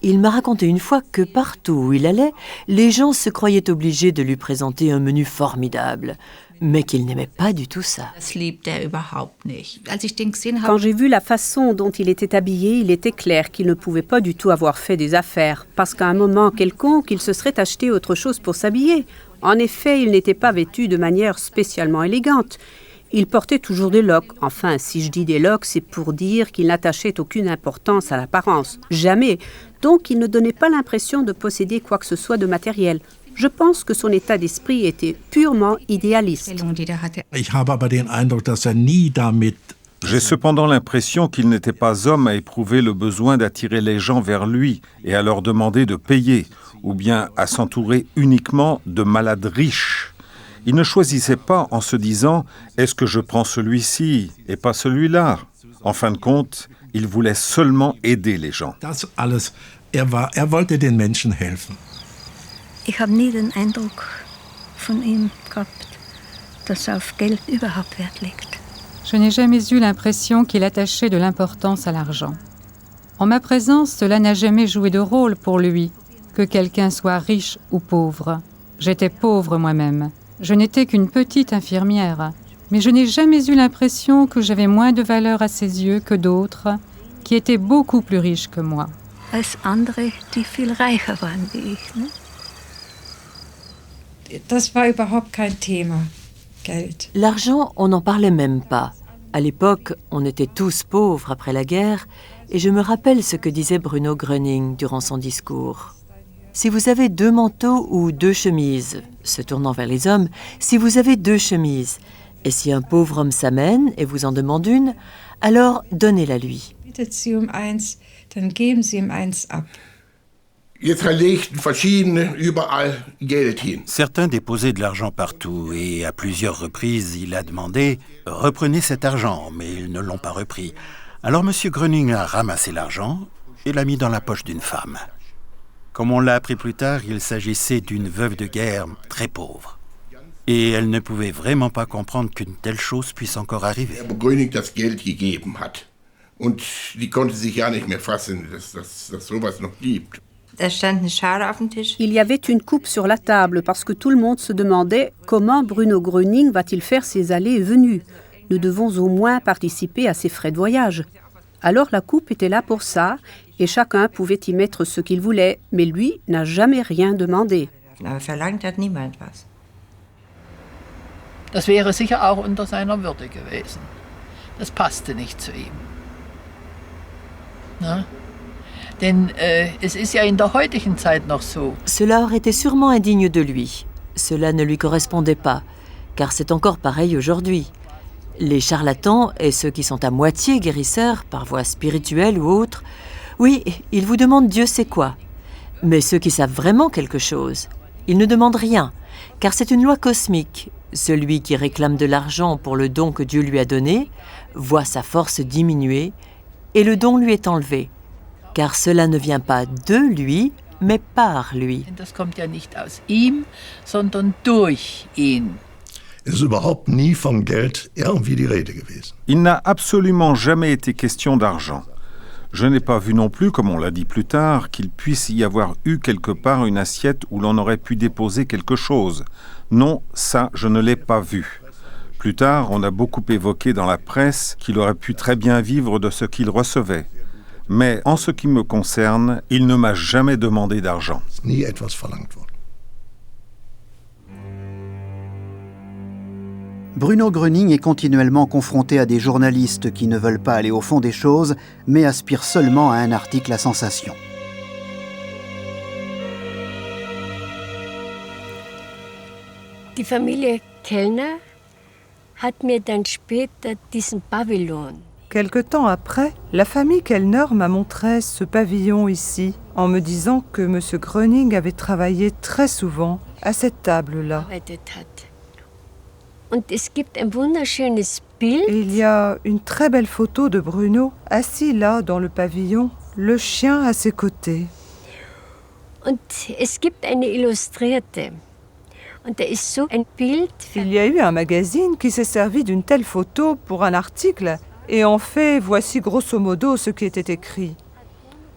Il m'a raconté une fois que partout où il allait, les gens se croyaient obligés de lui présenter un menu formidable, mais qu'il n'aimait pas du tout ça. Quand j'ai vu la façon dont il était habillé, il était clair qu'il ne pouvait pas du tout avoir fait des affaires, parce qu'à un moment quelconque, il se serait acheté autre chose pour s'habiller. En effet, il n'était pas vêtu de manière spécialement élégante. Il portait toujours des loques. Enfin, si je dis des loques, c'est pour dire qu'il n'attachait aucune importance à l'apparence. Jamais. Donc, il ne donnait pas l'impression de posséder quoi que ce soit de matériel. Je pense que son état d'esprit était purement idéaliste. J'ai cependant l'impression qu'il n'était pas homme à éprouver le besoin d'attirer les gens vers lui et à leur demander de payer, ou bien à s'entourer uniquement de malades riches. Il ne choisissait pas en se disant « Est-ce que je prends celui-ci et pas celui-là ?» En fin de compte, il voulait seulement aider les gens. wollte den Menschen helfen. Ich habe nie den Eindruck von ihm gehabt, dass auf Geld überhaupt Wert legt. Je n'ai jamais eu l'impression qu'il attachait de l'importance à l'argent. En ma présence, cela n'a jamais joué de rôle pour lui, que quelqu'un soit riche ou pauvre. J'étais pauvre moi-même. Je n'étais qu'une petite infirmière. Mais je n'ai jamais eu l'impression que j'avais moins de valeur à ses yeux que d'autres, qui étaient beaucoup plus riches que moi. Als andere, die viel reicher waren wie ich, ne? Das war überhaupt kein Thema, Geld. L'argent, on n'en parlait même pas. À l'époque, on était tous pauvres après la guerre, et je me rappelle ce que disait Bruno Gröning durant son discours. Si vous avez 2 manteaux ou 2 chemises, se tournant vers les hommes, si vous avez 2 chemises, et si un pauvre homme s'amène et vous en demande une, alors donnez-la lui. Bittet sie eins, dann geben Sie ihm eins ab. Certains déposaient de l'argent partout et à plusieurs reprises, il a demandé « Reprenez cet argent », mais ils ne l'ont pas repris. Alors M. Gröning a ramassé l'argent et l'a mis dans la poche d'une femme. Comme on l'a appris plus tard, il s'agissait d'une veuve de guerre très pauvre. Et elle ne pouvait vraiment pas comprendre qu'une telle chose puisse encore arriver. Gröning das Geld gegeben hat. Und die konnte sich ja nicht mehr fassen, dass sowas noch gibt. Il y avait une coupe sur la table parce que tout le monde se demandait comment Bruno Gröning va-t-il faire ses allées et venues. Nous devons au moins participer à ses frais de voyage. Alors la coupe était là pour ça et chacun pouvait y mettre ce qu'il voulait, mais lui n'a jamais rien demandé. Das wäre sicher auch unter seiner Würde gewesen. Das passte nicht zu ihm. Na? Denn es ist ja in der heutigen Zeit noch so. Cela aurait été sûrement indigne de lui. Cela ne lui correspondait pas, car c'est encore pareil aujourd'hui. Les charlatans et ceux qui sont à moitié guérisseurs, par voie spirituelle ou autre, oui, ils vous demandent Dieu sait quoi. Mais ceux qui savent vraiment quelque chose, ils ne demandent rien, car c'est une loi cosmique. Celui qui réclame de l'argent pour le don que Dieu lui a donné voit sa force diminuer et le don lui est enlevé. Car cela ne vient pas de lui, mais par lui. Das kommt ja nicht aus ihm, sondern durch ihn. Es ist überhaupt nie vom Geld irgendwie die Rede gewesen. Il n'a absolument jamais été question d'argent. Je n'ai pas vu non plus, comme on l'a dit plus tard, qu'il puisse y avoir eu quelque part une assiette où l'on aurait pu déposer quelque chose. Non, ça, je ne l'ai pas vu. Plus tard, on a beaucoup évoqué dans la presse qu'il aurait pu très bien vivre de ce qu'il recevait. Mais en ce qui me concerne, il ne m'a jamais demandé d'argent. Bruno Gröning est continuellement confronté à des journalistes qui ne veulent pas aller au fond des choses, mais aspirent seulement à un article à sensation. Die Familie Kellner hat mir dann später diesen Pavillon. Quelque temps après, la famille Kellner m'a montré ce pavillon ici, en me disant que M. Gröning avait travaillé très souvent à cette table-là. Und es gibt ein wunderschönes Bild. Et il y a une très belle photo de Bruno, assis là dans le pavillon, le chien à ses côtés. Und es gibt eine Illustrierte. Und da ist so ein Bild. Il y a eu un magazine qui s'est servi d'une telle photo pour un article, et en fait, voici grosso modo ce qui était écrit.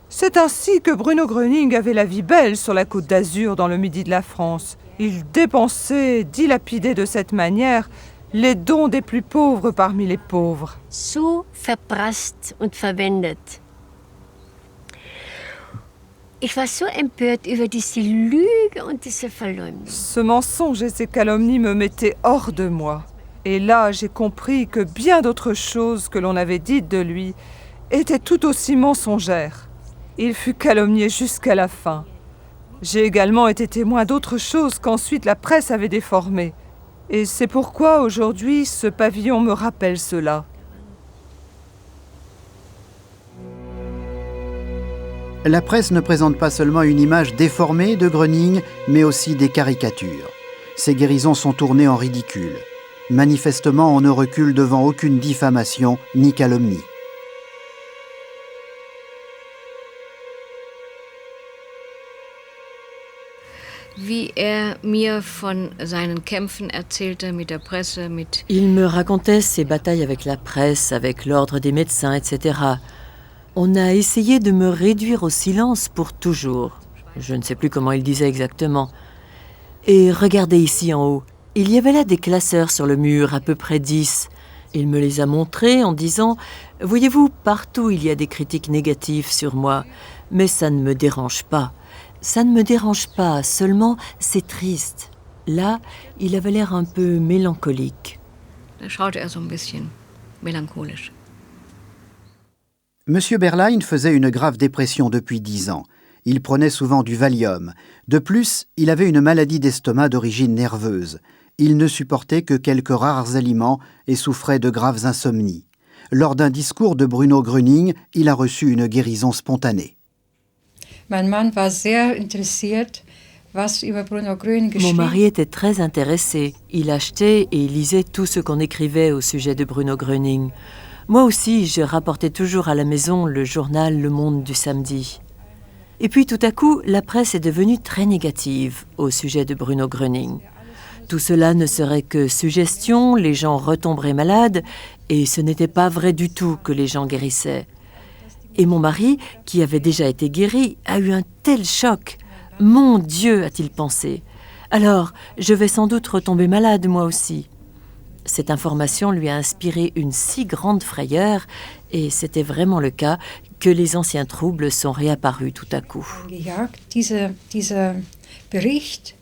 C'est ainsi que Bruno Gröning avait la vie belle sur la côte d'Azur dans le midi de la France. Il dépensait, dilapidait de cette manière les dons des plus pauvres parmi les pauvres. So verprasst und verwendet. Ich war so empört über diese Lüge und diese Verleumdung. Ce mensonge et ces calomnies me mettaient hors de moi. Et là, j'ai compris que bien d'autres choses que l'on avait dites de lui étaient tout aussi mensongères. Il fut calomnié jusqu'à la fin. J'ai également été témoin d'autres choses qu'ensuite la presse avait déformées. Et c'est pourquoi aujourd'hui, ce pavillon me rappelle cela. La presse ne présente pas seulement une image déformée de Gröning, mais aussi des caricatures. Ces guérisons sont tournées en ridicule. Manifestement, on ne recule devant aucune diffamation ni calomnie. Il me racontait ses batailles avec la presse, avec l'ordre des médecins, etc. On a essayé de me réduire au silence pour toujours. Je ne sais plus comment il disait exactement. Et regardez ici en haut. Il y avait là des classeurs sur le mur, à peu près 10. Il me les a montrés en disant « Voyez-vous, partout il y a des critiques négatives sur moi, mais ça ne me dérange pas. Ça ne me dérange pas, seulement c'est triste. » Là, il avait l'air un peu mélancolique. Monsieur Berlein faisait une grave dépression depuis 10 ans. Il prenait souvent du Valium. De plus, il avait une maladie d'estomac d'origine nerveuse. Il ne supportait que quelques rares aliments et souffrait de graves insomnies. Lors d'un discours de Bruno Gröning, il a reçu une guérison spontanée. Mon mari était très intéressé. Il achetait et il lisait tout ce qu'on écrivait au sujet de Bruno Gröning. Moi aussi, je rapportais toujours à la maison le journal Le Monde du samedi. Et puis tout à coup, la presse est devenue très négative au sujet de Bruno Gröning. Tout cela ne serait que suggestion, les gens retomberaient malades, et ce n'était pas vrai du tout que les gens guérissaient. Et mon mari, qui avait déjà été guéri, a eu un tel choc. « Mon Dieu !» a-t-il pensé. « Alors, je vais sans doute retomber malade moi aussi. » Cette information lui a inspiré une si grande frayeur, et c'était vraiment le cas, que les anciens troubles sont réapparus tout à coup. Dieser Bericht,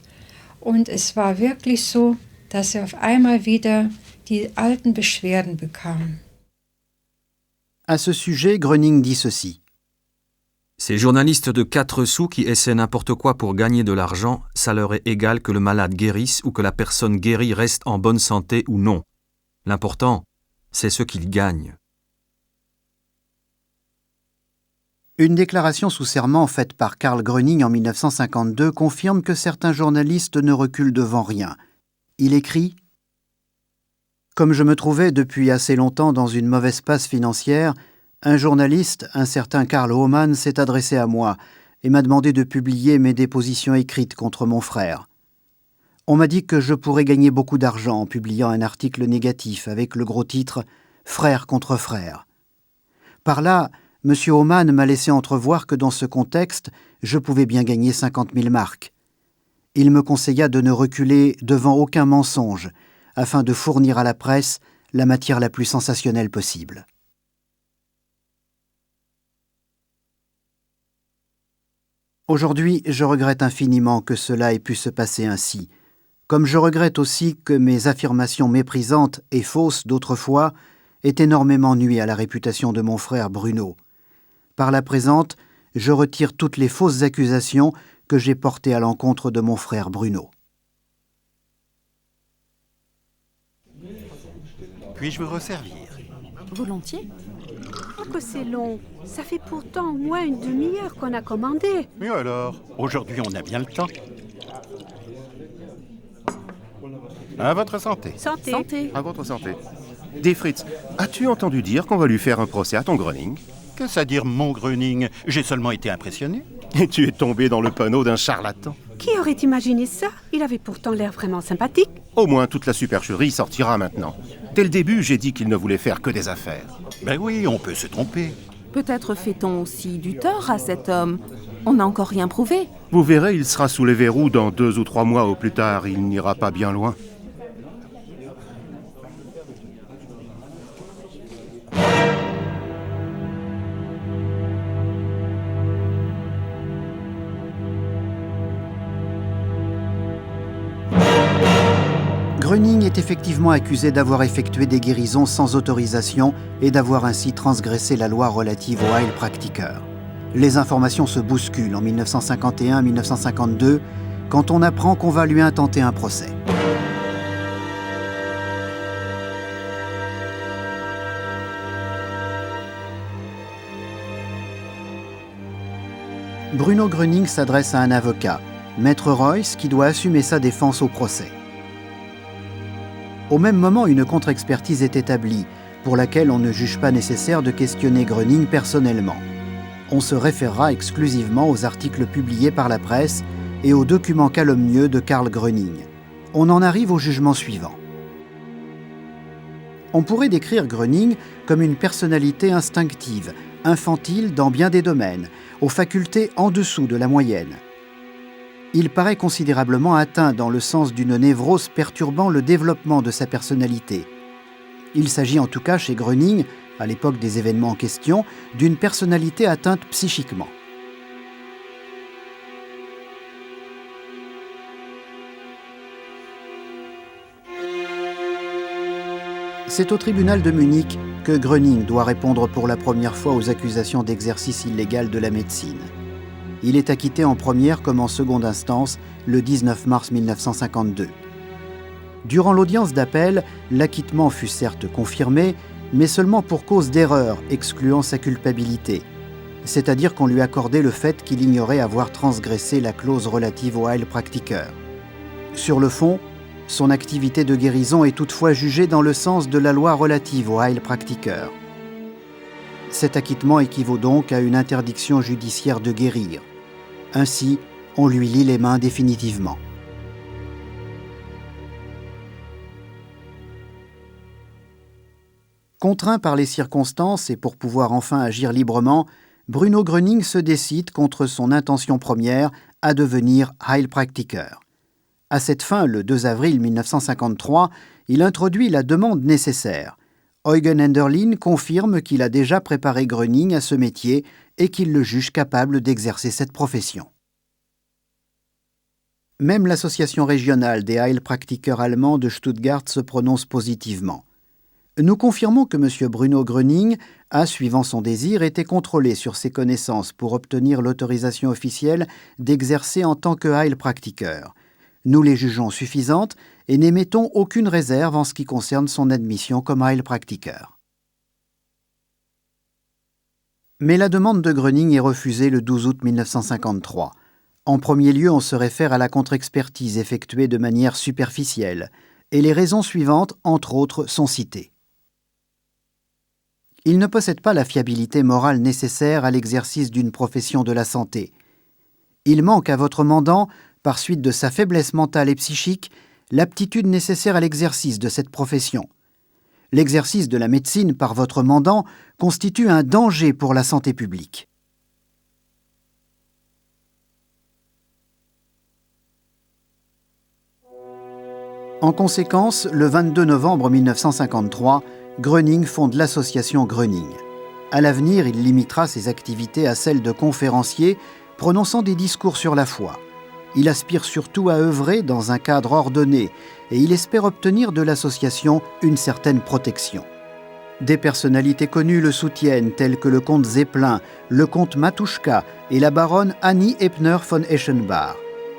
und es war wirklich so, dass auf einmal wieder die alten Beschwerden bekam. À ce sujet, Gröning dit ceci. Ces journalistes de 4 sous qui essaient n'importe quoi pour gagner de l'argent, ça leur est égal que le malade guérisse ou que la personne guérie reste en bonne santé ou non. L'important, c'est ce qu'ils gagnent. Une déclaration sous serment faite par Karl Gröning en 1952 confirme que certains journalistes ne reculent devant rien. Il écrit « Comme je me trouvais depuis assez longtemps dans une mauvaise passe financière, un journaliste, un certain Karl Hohmann, s'est adressé à moi et m'a demandé de publier mes dépositions écrites contre mon frère. On m'a dit que je pourrais gagner beaucoup d'argent en publiant un article négatif avec le gros titre « Frère contre frère ». Par là, M. Aumann m'a laissé entrevoir que dans ce contexte, je pouvais bien gagner 50 000 marks. Il me conseilla de ne reculer devant aucun mensonge, afin de fournir à la presse la matière la plus sensationnelle possible. Aujourd'hui, je regrette infiniment que cela ait pu se passer ainsi, comme je regrette aussi que mes affirmations méprisantes et fausses d'autrefois aient énormément nui à la réputation de mon frère Bruno. Par la présente, je retire toutes les fausses accusations que j'ai portées à l'encontre de mon frère Bruno. Puis-je vous resservir? Volontiers. Oh, que c'est long. Ça fait pourtant au moins une demi-heure qu'on a commandé. Et alors? Aujourd'hui, on a bien le temps. À votre santé. Santé. Santé. À votre santé. Des Fritz, as-tu entendu dire qu'on va lui faire un procès à ton Gröning? Que ça dire mon Gröning? J'ai seulement été impressionné. Et tu es tombé dans le panneau d'un charlatan. Qui aurait imaginé ça? Il avait pourtant l'air vraiment sympathique. Au moins, toute la supercherie sortira maintenant. Dès le début, j'ai dit qu'il ne voulait faire que des affaires. Ben oui, on peut se tromper. Peut-être fait-on aussi du tort à cet homme. On n'a encore rien prouvé. Vous verrez, il sera sous les verrous dans 2 ou 3 mois au plus tard. Il n'ira pas bien loin. Gröning est effectivement accusé d'avoir effectué des guérisons sans autorisation et d'avoir ainsi transgressé la loi relative aux Heilpraktiker. Les informations se bousculent en 1951-1952 quand on apprend qu'on va lui intenter un procès. Bruno Gröning s'adresse à un avocat, Maître Royce, qui doit assumer sa défense au procès. Au même moment, une contre-expertise est établie, pour laquelle on ne juge pas nécessaire de questionner Gröning personnellement. On se référera exclusivement aux articles publiés par la presse et aux documents calomnieux de Karl Gröning. On en arrive au jugement suivant. On pourrait décrire Gröning comme une personnalité instinctive, infantile dans bien des domaines, aux facultés en dessous de la moyenne. Il paraît considérablement atteint dans le sens d'une névrose perturbant le développement de sa personnalité. Il s'agit en tout cas chez Gröning, à l'époque des événements en question, d'une personnalité atteinte psychiquement. C'est au tribunal de Munich que Gröning doit répondre pour la première fois aux accusations d'exercice illégal de la médecine. Il est acquitté en première comme en seconde instance le 19 mars 1952. Durant l'audience d'appel, l'acquittement fut certes confirmé, mais seulement pour cause d'erreur, excluant sa culpabilité. C'est-à-dire qu'on lui accordait le fait qu'il ignorait avoir transgressé la clause relative aux Heilpraktiker. Sur le fond, son activité de guérison est toutefois jugée dans le sens de la loi relative aux Heilpraktiker. Cet acquittement équivaut donc à une interdiction judiciaire de guérir. Ainsi, on lui lie les mains définitivement. Contraint par les circonstances et pour pouvoir enfin agir librement, Bruno Gröning se décide contre son intention première à devenir Heilpraktiker. À cette fin, le 2 avril 1953, il introduit la demande nécessaire. Eugen Enderlin confirme qu'il a déjà préparé Gröning à ce métier et qu'il le juge capable d'exercer cette profession. Même l'association régionale des Heilpraktiker allemands de Stuttgart se prononce positivement. Nous confirmons que M. Bruno Gröning a, suivant son désir, été contrôlé sur ses connaissances pour obtenir l'autorisation officielle d'exercer en tant que Heilpraktiker. Nous les jugeons suffisantes et n'émettons aucune réserve en ce qui concerne son admission comme Heilpraktiker. Mais la demande de Gröning est refusée le 12 août 1953. En premier lieu, on se réfère à la contre-expertise effectuée de manière superficielle, et les raisons suivantes, entre autres, sont citées. Il ne possède pas la fiabilité morale nécessaire à l'exercice d'une profession de la santé. Il manque à votre mandant, par suite de sa faiblesse mentale et psychique, l'aptitude nécessaire à l'exercice de cette profession. L'exercice de la médecine par votre mandant constitue un danger pour la santé publique. En conséquence, le 22 novembre 1953, Gröning fonde l'association Gröning. À l'avenir, il limitera ses activités à celles de conférencier, prononçant des discours sur la foi. Il aspire surtout à œuvrer dans un cadre ordonné et il espère obtenir de l'association une certaine protection. Des personnalités connues le soutiennent, telles que le comte Zeppelin, le comte Matuschka et la baronne Annie Ebner von Eschenbach.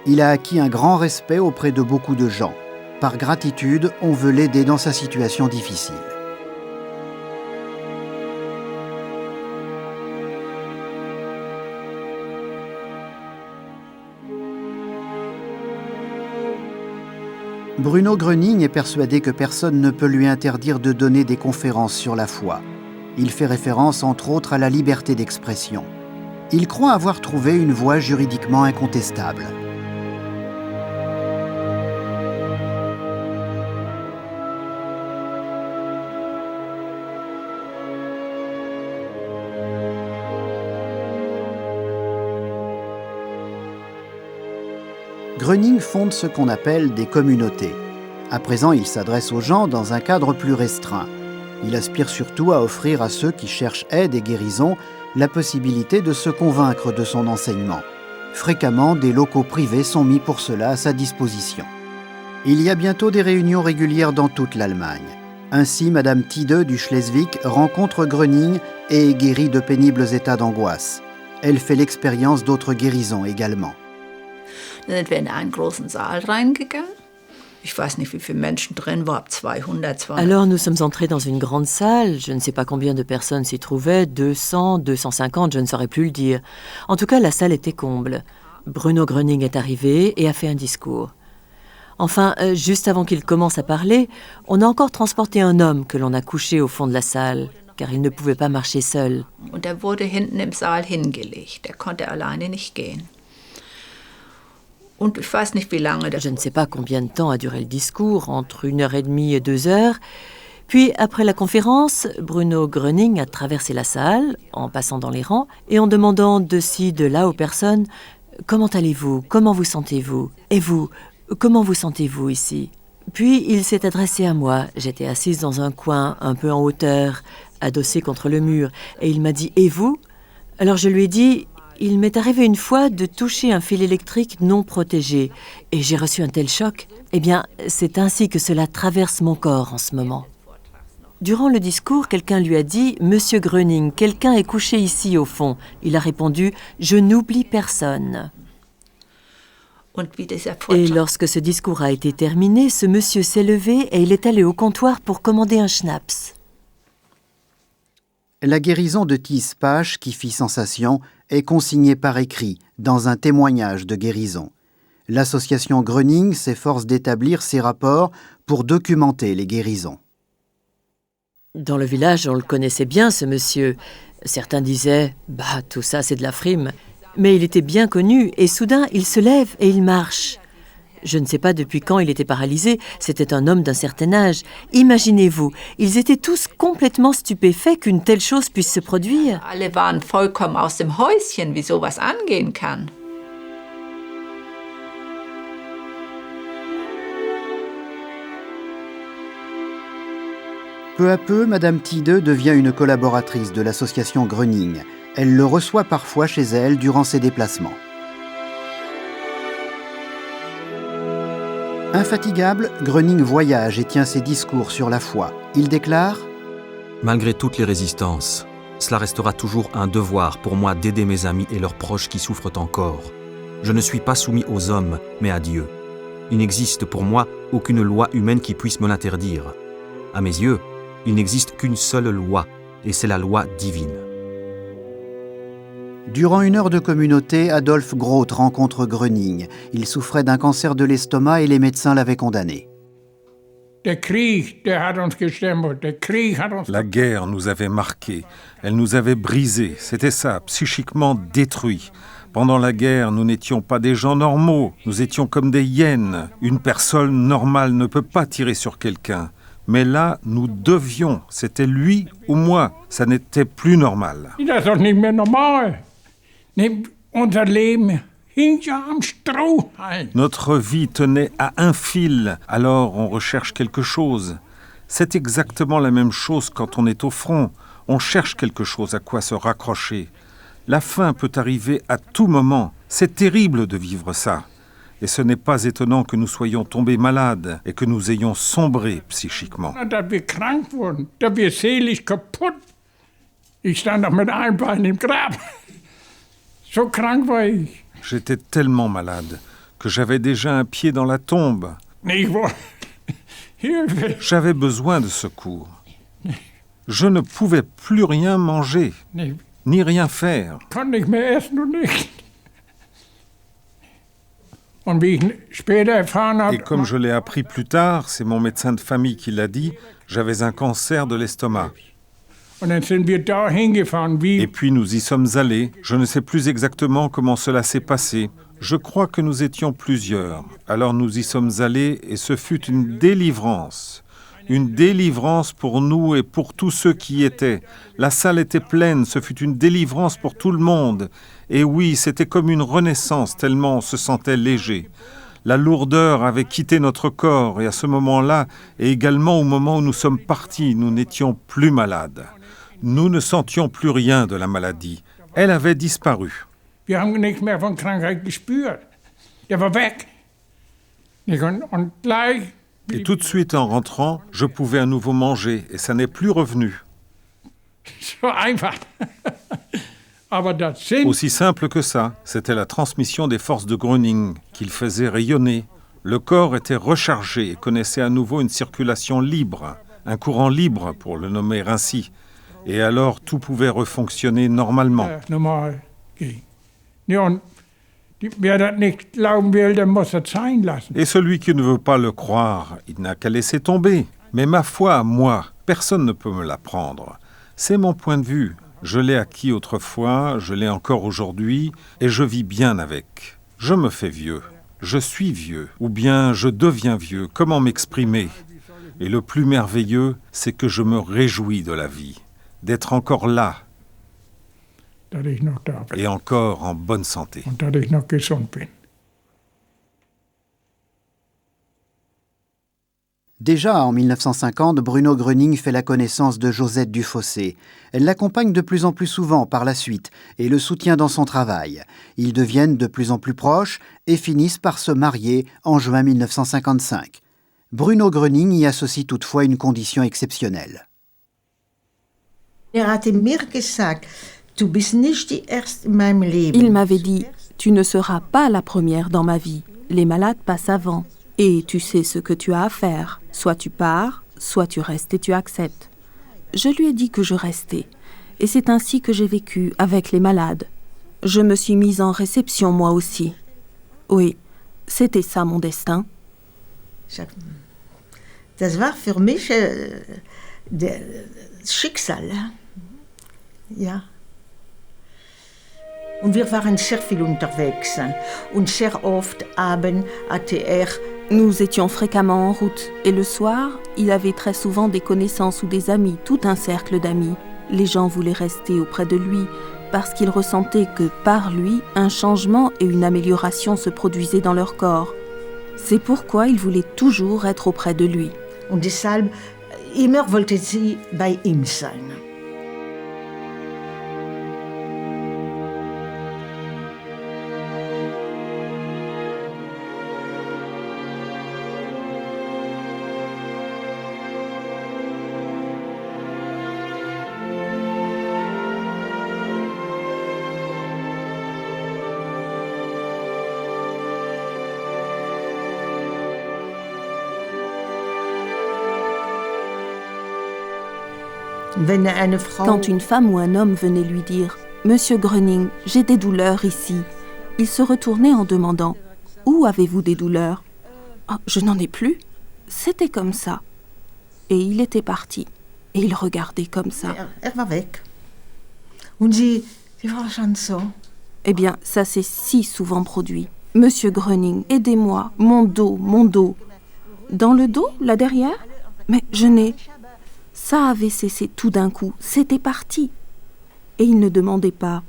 Il a acquis un grand respect auprès de beaucoup de gens. Par gratitude, on veut l'aider dans sa situation difficile. Bruno Gröning est persuadé que personne ne peut lui interdire de donner des conférences sur la foi. Il fait référence entre autres à la liberté d'expression. Il croit avoir trouvé une voie juridiquement incontestable. Gröning fonde ce qu'on appelle des communautés. À présent, il s'adresse aux gens dans un cadre plus restreint. Il aspire surtout à offrir à ceux qui cherchent aide et guérison la possibilité de se convaincre de son enseignement. Fréquemment, des locaux privés sont mis pour cela à sa disposition. Il y a bientôt des réunions régulières dans toute l'Allemagne. Ainsi, Madame Tide du Schleswig rencontre Gröning et est guérie de pénibles états d'angoisse. Elle fait l'expérience d'autres guérisons également. Dann sind wir in einen großen Saal reingegangen. Ich weiß nicht, wie viele Menschen drin waren, 200, 200. Alors nous sommes entrés dans une grande salle, je ne sais pas combien de personnes s'y trouvaient, 200, 250, je ne saurais plus le dire. En tout cas, la salle était comble. Bruno Gröning est arrivé et a fait un discours. Enfin, juste avant qu'il commence à parler, on a encore transporté un homme que l'on a couché au fond de la salle, car il ne pouvait pas marcher seul. Und er wurde hinten im Saal hingelegt. Er konnte alleine nicht gehen. Je ne sais pas combien de temps a duré le discours, entre 1h30 et 2 heures. Puis, après la conférence, Bruno Gröning a traversé la salle, en passant dans les rangs, et en demandant de ci, de là aux personnes « Comment allez-vous ? Comment vous sentez-vous ? Et vous ? Comment vous sentez-vous ici ?» Puis, il s'est adressé à moi. J'étais assise dans un coin, un peu en hauteur, adossée contre le mur, et il m'a dit « Et vous ?» Alors je lui ai dit « Il m'est arrivé une fois de toucher un fil électrique non protégé et j'ai reçu un tel choc. Eh bien, c'est ainsi que cela traverse mon corps en ce moment. » Durant le discours, quelqu'un lui a dit « Monsieur Gröning, quelqu'un est couché ici au fond. » Il a répondu « Je n'oublie personne. » Et lorsque ce discours a été terminé, ce monsieur s'est levé et il est allé au comptoir pour commander un schnapps. La guérison de Thies Pach, qui fit sensation, est consignée par écrit dans un témoignage de guérison. L'association Gröning s'efforce d'établir ces rapports pour documenter les guérisons. Dans le village, on le connaissait bien, ce monsieur. Certains disaient « Bah, tout ça, c'est de la frime ». Mais il était bien connu et soudain, il se lève et il marche. Je ne sais pas depuis quand il était paralysé, c'était un homme d'un certain âge. Imaginez-vous, ils étaient tous complètement stupéfaits qu'une telle chose puisse se produire. Alle waren vollkommen aus dem Häuschen, wie sowas angehen kann. Peu à peu, Madame Tide devient une collaboratrice de l'association Gröning. Elle le reçoit parfois chez elle durant ses déplacements. Infatigable, Gröning voyage et tient ses discours sur la foi. Il déclare « Malgré toutes les résistances, cela restera toujours un devoir pour moi d'aider mes amis et leurs proches qui souffrent encore. Je ne suis pas soumis aux hommes, mais à Dieu. Il n'existe pour moi aucune loi humaine qui puisse me l'interdire. À mes yeux, il n'existe qu'une seule loi, et c'est la loi divine. » Durant une heure de communauté, Adolf Groth rencontre Gröning. Il souffrait d'un cancer de l'estomac et les médecins l'avaient condamné. La guerre nous avait marqués, elle nous avait brisés, c'était ça, psychiquement détruits. Pendant la guerre, nous n'étions pas des gens normaux, nous étions comme des hyènes. Une personne normale ne peut pas tirer sur quelqu'un. Mais là, nous devions. C'était lui ou moi. Ça n'était plus normal. Das ist doch nicht mehr normal. Unser Leben hing ja am Strohhalm. Notre vie tenait à un fil, alors on recherche quelque chose. C'est exactement la même chose quand on est au front. On cherche quelque chose à quoi se raccrocher. La fin peut arriver à tout moment. C'est terrible de vivre ça. Et ce n'est pas étonnant que nous soyons tombés malades et que nous ayons sombré psychiquement. Dass wir krank wurden, dass wir seelisch kaputt. Ich stand noch mit einem Bein im Grab. So krank war ich. J'étais tellement malade que j'avais déjà un pied dans la tombe. Ich wollte Hilfe. J'avais besoin de secours. Je ne pouvais plus rien manger, ni rien faire. Konnte nicht mehr essen und nichts. Und wie ich später erfahren habe, Et comme je l'ai appris plus tard, c'est mon médecin de famille qui l'a dit, j'avais un cancer de l'estomac. und dann sind wir da hingefahren, wie Et puis nous y sommes allés. Je ne sais plus exactement comment cela s'est passé. Je crois que nous étions plusieurs. Alors nous y sommes allés et ce fut une délivrance. Une délivrance pour nous et pour tous ceux qui y étaient. La salle était pleine, ce fut une délivrance pour tout le monde. Et oui, c'était comme une renaissance tellement on se sentait léger. La lourdeur avait quitté notre corps et à ce moment-là, et également au moment où nous sommes partis, nous n'étions plus malades. Nous ne sentions plus rien de la maladie. Elle avait disparu. wir haben nichts mehr von Krankheit gespürt. Der war weg. Und gleich Et tout de suite en rentrant, je pouvais à nouveau manger et ça n'est plus revenu. so einfach. Aber das sind Aussi simple que ça, c'était la transmission des forces de Gröning qu'il faisait rayonner. Le corps était rechargé et connaissait à nouveau une circulation libre, un courant libre pour le nommer ainsi. Et alors tout pouvait refonctionner normalement. normal gehen. Ja, und wer das nicht glauben will, der muss das sein lassen. Et celui qui ne veut pas le croire, il n'a qu'à laisser tomber. Mais ma foi à moi, personne ne peut me l'apprendre. C'est mon point de vue. Je l'ai acquis autrefois, je l'ai encore aujourd'hui, et je vis bien avec. Je me fais vieux. Je suis vieux, ou bien je deviens vieux. Comment m'exprimer? Et le plus merveilleux, c'est que je me réjouis de la vie, d'être encore là, Dass ich noch da bin et encore en bonne santé. und dass ich noch gesund bin. Déjà en 1950, Bruno Gröning fait la connaissance de Josette Dufossé. Elle l'accompagne de plus en plus souvent par la suite et le soutient dans son travail. Ils deviennent de plus en plus proches et finissent par se marier en juin 1955. Bruno Gröning y associe toutefois une condition exceptionnelle. Il m'avait dit, tu ne seras pas la première dans ma vie. Les malades passent avant. Et tu sais ce que tu as à faire. Soit tu pars, soit tu restes et tu acceptes. Je lui ai dit que je restais. Et c'est ainsi que j'ai vécu avec les malades. Je me suis mise en réception moi aussi. Oui, c'était ça mon destin. Das war für mich das Schicksal. Ja. Und wir waren sehr viel unterwegs. Und sehr oft abends hatte Nous étions fréquemment en route. Et le soir, il avait très souvent des connaissances ou des amis, tout un cercle d'amis. Les gens voulaient rester auprès de lui parce qu'ils ressentaient que par lui, un changement et une amélioration se produisaient dans leur corps. C'est pourquoi ils voulaient toujours être auprès de lui. Und deshalb immer wollte sie bei ihm sein. Quand une femme ou un homme venait lui dire « Monsieur Gröning, j'ai des douleurs ici », il se retournait en demandant « Où avez-vous des douleurs ?»« Oh, je n'en ai plus. » C'était comme ça. Et il était parti. Et il regardait comme ça. war weg. Und sie war schon so. Eh bien, ça s'est si souvent produit. « Monsieur Gröning, aidez-moi, mon dos, mon dos. » Dans le dos, là derrière ? Mais je n'ai... Ça avait cessé tout d'un coup, c'était parti. Et il ne demandait pas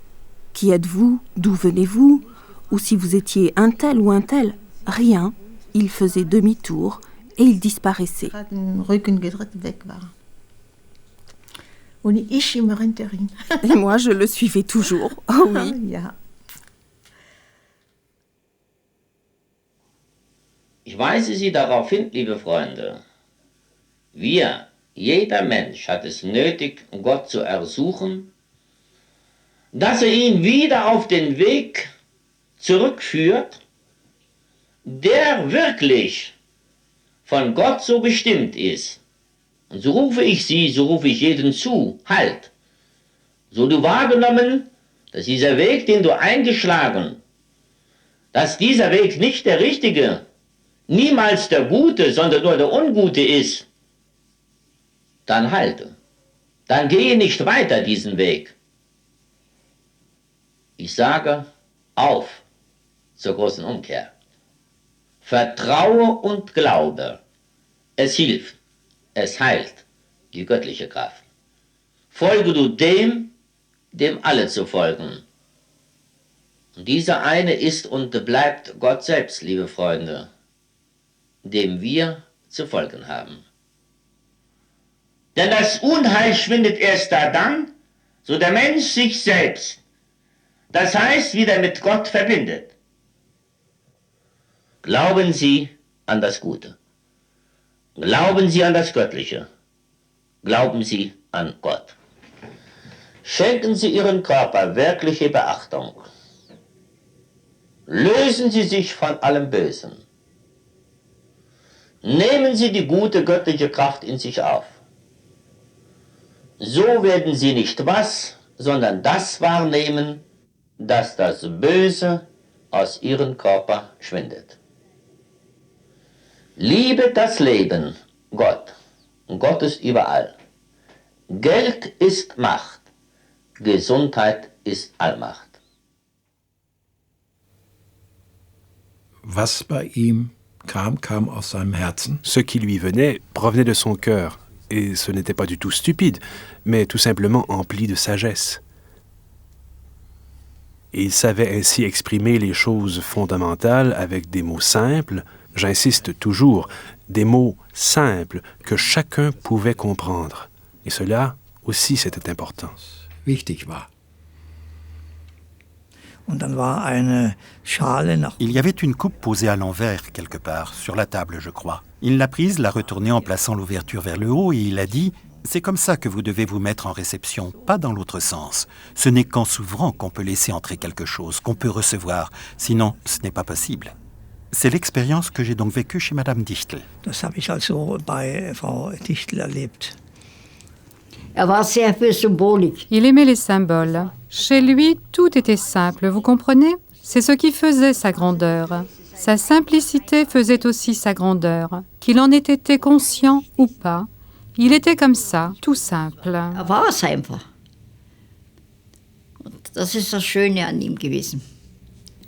« Qui êtes-vous? D'où venez-vous ?» ou si vous étiez un tel ou un tel. Rien. Il faisait demi-tour et il disparaissait. Et moi, je le suivais toujours. Oh oui. Ich weise Sie darauf hin, liebe Freunde. Wir, jeder Mensch hat es nötig, Gott zu ersuchen, dass ihn wieder auf den Weg zurückführt, der wirklich von Gott so bestimmt ist. Und so rufe ich Sie, so rufe ich jeden zu, halt. So du wahrgenommen, dass dieser Weg, den du eingeschlagen, dass dieser Weg nicht der richtige, niemals der gute, sondern nur der ungute ist, dann halte. Dann gehe nicht weiter diesen Weg. Ich sage, auf zur großen Umkehr. Vertraue und glaube. Es hilft, es heilt, die göttliche Kraft. Folge du dem alle zu folgen. Und dieser eine ist und bleibt Gott selbst, liebe Freunde, dem wir zu folgen haben. Denn das Unheil schwindet erst dann, so der Mensch sich selbst, das heißt, wieder mit Gott verbindet. Glauben Sie an das Gute. Glauben Sie an das Göttliche. Glauben Sie an Gott. Schenken Sie Ihren Körper wirkliche Beachtung. Lösen Sie sich von allem Bösen. Nehmen Sie die gute göttliche Kraft in sich auf. So werden Sie nicht was, sondern das wahrnehmen, dass das Böse aus Ihrem Körper schwindet. Liebe das Leben, Gott. Gott ist überall. Geld ist Macht. Gesundheit ist Allmacht. Was bei ihm kam aus seinem Herzen. Ce qui lui venait provenait de son cœur, et ce n'était pas du tout stupide, mais tout simplement empli de sagesse. Et il savait ainsi exprimer les choses fondamentales avec des mots simples, j'insiste toujours, des mots simples que chacun pouvait comprendre. Et cela aussi, c'était important. Wichtig war. Il y avait une coupe posée à l'envers quelque part, sur la table, je crois. Il l'a prise, l'a retournée en plaçant l'ouverture vers le haut et il a dit « C'est comme ça que vous devez vous mettre en réception, pas dans l'autre sens. Ce n'est qu'en s'ouvrant qu'on peut laisser entrer quelque chose, qu'on peut recevoir. Sinon, ce n'est pas possible. » C'est l'expérience que j'ai donc vécue chez Madame Dichtel. Das habe ich also bei Frau Dichtel erlebt. Il aimait les symboles. Chez lui, tout était simple, vous comprenez? C'est ce qui faisait sa grandeur. Sa simplicité faisait aussi sa grandeur. Qu'il en ait été conscient ou pas, il était comme ça, tout simple.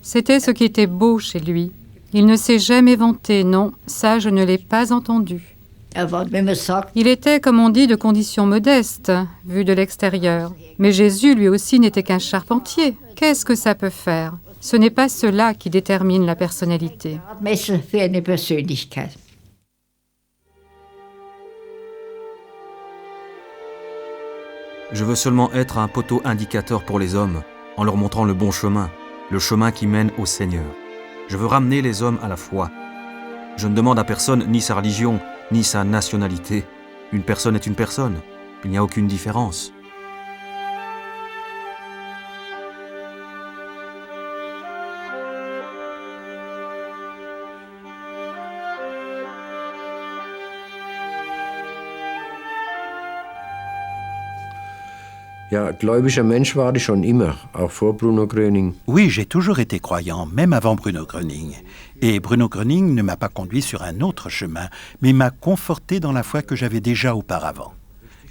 C'était ce qui était beau chez lui. Il ne s'est jamais vanté, non, ça je ne l'ai pas entendu. Il était, comme on dit, de condition modeste, vu de l'extérieur. Mais Jésus, lui aussi, n'était qu'un charpentier. Qu'est-ce que ça peut faire? Ce n'est pas cela qui détermine la personnalité. Je veux seulement être un poteau indicateur pour les hommes, en leur montrant le bon chemin, le chemin qui mène au Seigneur. Je veux ramener les hommes à la foi. Je ne demande à personne ni sa religion, ni sa nationalité. Une personne est une personne. Il n'y a aucune différence. Ja, gläubiger Mensch war ich schon immer, auch vor Bruno Gröning. Oui, j'ai toujours été croyant, même avant Bruno Gröning. Et Bruno Gröning ne m'a pas conduit sur un autre chemin, mais m'a conforté dans la foi que j'avais déjà auparavant.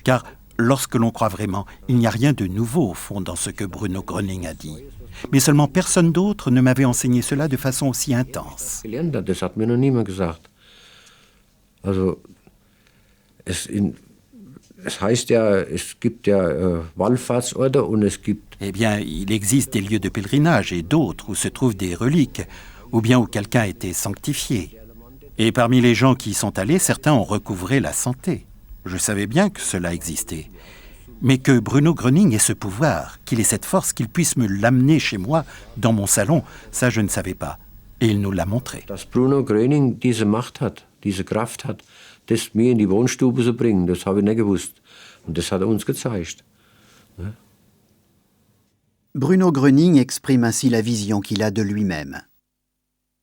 Car lorsque l'on croit vraiment, il n'y a rien de nouveau au fond dans ce que Bruno Gröning a dit. Mais seulement personne d'autre ne m'avait enseigné cela de façon aussi intense. Das hat mir noch niemand gesagt. Also, Eh bien, il existe des lieux de pèlerinage et d'autres où se trouvent des reliques, ou bien où quelqu'un a été sanctifié. Et parmi les gens qui y sont allés, certains ont recouvré la santé. Je savais bien que cela existait. Mais que Bruno Gröning ait ce pouvoir, qu'il ait cette force, qu'il puisse me l'amener chez moi, dans mon salon, ça je ne savais pas. Et il nous l'a montré. Dass Bruno Gröning diese Macht hat, diese Kraft hat, das mir in die Wohnstube zu bringen, das habe ich nicht gewusst. Und das hat uns gezeigt. Bruno Gröning exprime ainsi la vision qu'il a de lui-même.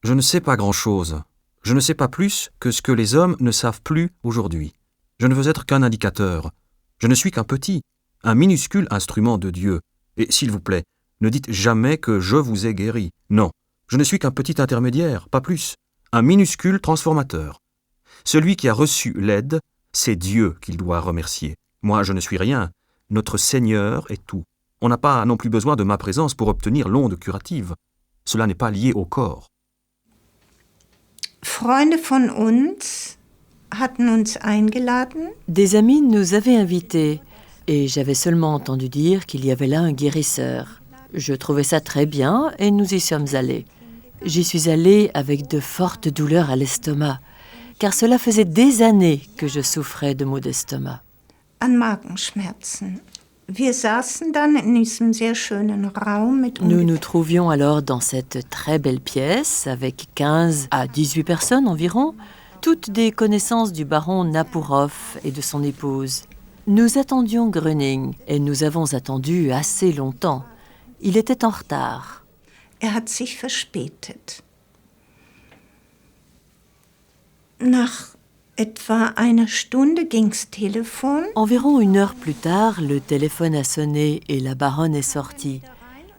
Je ne sais pas grand-chose. Je ne sais pas plus que ce que les hommes ne savent plus aujourd'hui. Je ne veux être qu'un indicateur. Je ne suis qu'un petit, un minuscule instrument de Dieu. Et s'il vous plaît, ne dites jamais que je vous ai guéri. Non, je ne suis qu'un petit intermédiaire, pas plus. Un minuscule transformateur. Celui qui a reçu l'aide, c'est Dieu qu'il doit remercier. Moi, je ne suis rien. Notre Seigneur est tout. On n'a pas non plus besoin de ma présence pour obtenir l'onde curative. Cela n'est pas lié au corps. Freunde von uns hatten uns eingeladen. Des amis nous avaient invités et j'avais seulement entendu dire qu'il y avait là un guérisseur. Je trouvais ça très bien et nous y sommes allés. J'y suis allée avec de fortes douleurs à l'estomac, car cela faisait des années que je souffrais de maux d'estomac. An Magenschmerzen. Wir saßen dann in diesem sehr schönen Raum mit Nous nous trouvions alors dans cette très belle pièce avec 15 à 18 personnes environ, toutes des connaissances du baron Napourov et de son épouse. Nous attendions Gröning et nous avons attendu assez longtemps. Il était en retard. hat sich verspätet. Nach etwa einer Stunde ging's Telefon. Environ 1 heure plus tard, le téléphone a sonné et la baronne est sortie.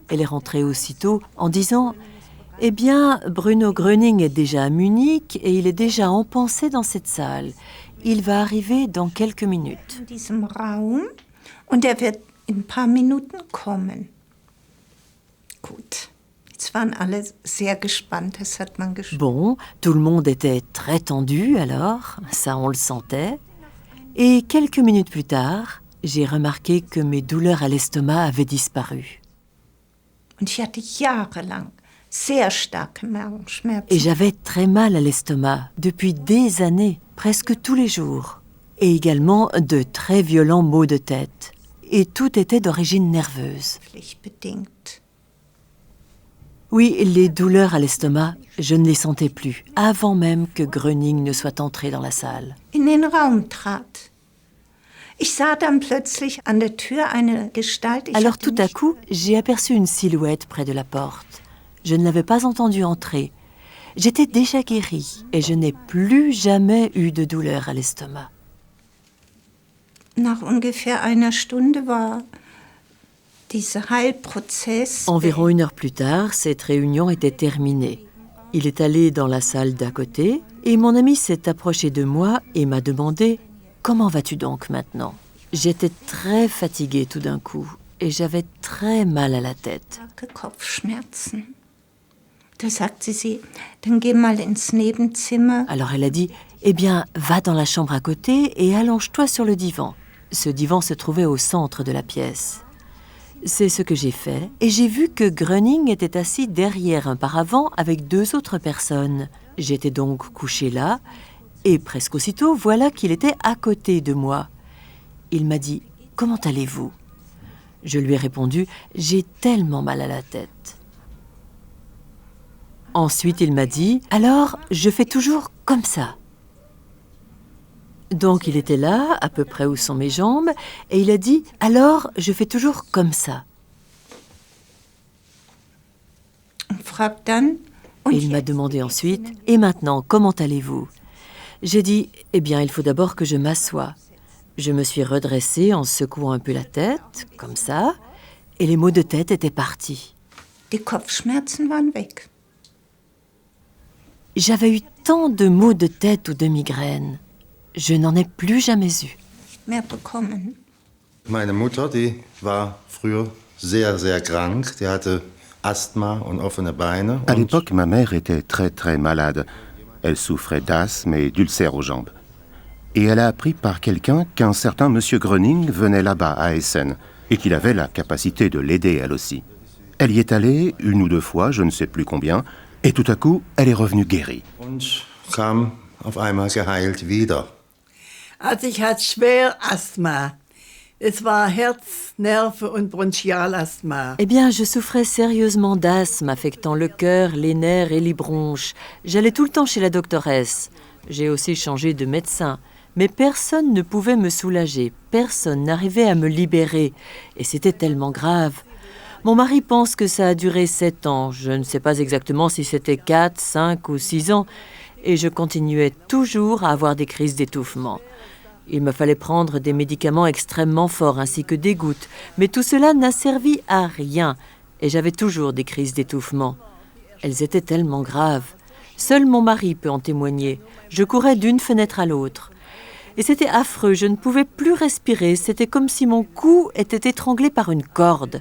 Elle est rentrée aussitôt en disant « Eh bien, Bruno Gröning est déjà à Munich et il est déjà empancé dans cette salle. Il va arriver dans quelques minutes. » In diesem Raum und wird in ein paar Minuten kommen. Gut. Bon, tout le monde était très tendu alors, ça on le sentait. Et quelques minutes plus tard, j'ai remarqué que mes douleurs à l'estomac avaient disparu. Et j'avais très mal à l'estomac depuis des années, presque tous les jours. Et également de très violents maux de tête. Et tout était d'origine nerveuse. Oui, les douleurs à l'estomac, je ne les sentais plus, avant même que Gröning ne soit entré dans la salle. In den Raum trat. Ich sah dann plötzlich an der Tür eine Gestalt. Alors tout à coup, j'ai aperçu une silhouette près de la porte. Je ne l'avais pas entendu entrer. J'étais déjà guérie et je n'ai plus jamais eu de douleur à l'estomac. Nach ungefähr einer Stunde war Environ 1 heure plus tard, cette réunion était terminée. Il est allé dans la salle d'à côté et mon ami s'est approché de moi et m'a demandé « Comment vas-tu donc maintenant ?» J'étais très fatiguée tout d'un coup et j'avais très mal à la tête. Alors elle a dit « Eh bien, va dans la chambre à côté et allonge-toi sur le divan. » Ce divan se trouvait au centre de la pièce. C'est ce que j'ai fait, et j'ai vu que Gröning était assis derrière un paravent avec 2 autres personnes. J'étais donc couchée là, et presque aussitôt, voilà qu'il était à côté de moi. Il m'a dit « Comment allez-vous » Je lui ai répondu « J'ai tellement mal à la tête. » Ensuite, il m'a dit « Alors, je fais toujours comme ça. » Donc il était là, à peu près où sont mes jambes, et il a dit « Alors, je fais toujours comme ça. » Et il m'a demandé ensuite « Et maintenant, comment allez-vous » J'ai dit « Eh bien, il faut d'abord que je m'assoie. » Je me suis redressée en secouant un peu la tête, comme ça, et les maux de tête étaient partis. J'avais eu tant de maux de tête ou de migraines. Je n'en ai plus jamais eu. Meine Mutter, die war früher sehr, sehr krank. Die hatte Asthma und offene Beine. À l'époque, ma mère était très très malade. Elle souffrait d'asthme et d'ulcères aux jambes. et elle a appris par quelqu'un qu'un certain monsieur Gröning venait là-bas à Essen et qu'il avait la capacité de l'aider elle aussi. Elle y est allée 1 ou 2 fois, je ne sais plus combien, et tout à coup, elle est revenue guérie. Und kam auf einmal geheilt wieder. Also ich hatte schwer Asthma. Es war Herz-, Nerven- und Bronchialasthma. Eh bien, je souffrais sérieusement d'asthme affectant le cœur, les nerfs et les bronches. J'allais tout le temps chez la doctoresse. J'ai aussi changé de médecin. Mais personne ne pouvait me soulager. Personne n'arrivait à me libérer. Et c'était tellement grave. Mon mari pense que ça a duré 7 ans. Je ne sais pas exactement si c'était 4, 5 ou 6 ans. Et je continuais toujours à avoir des crises d'étouffement. Il me fallait prendre des médicaments extrêmement forts ainsi que des gouttes. Mais tout cela n'a servi à rien. Et j'avais toujours des crises d'étouffement. Elles étaient tellement graves. Seul mon mari peut en témoigner. Je courais d'une fenêtre à l'autre. Et c'était affreux. Je ne pouvais plus respirer. C'était comme si mon cou était étranglé par une corde.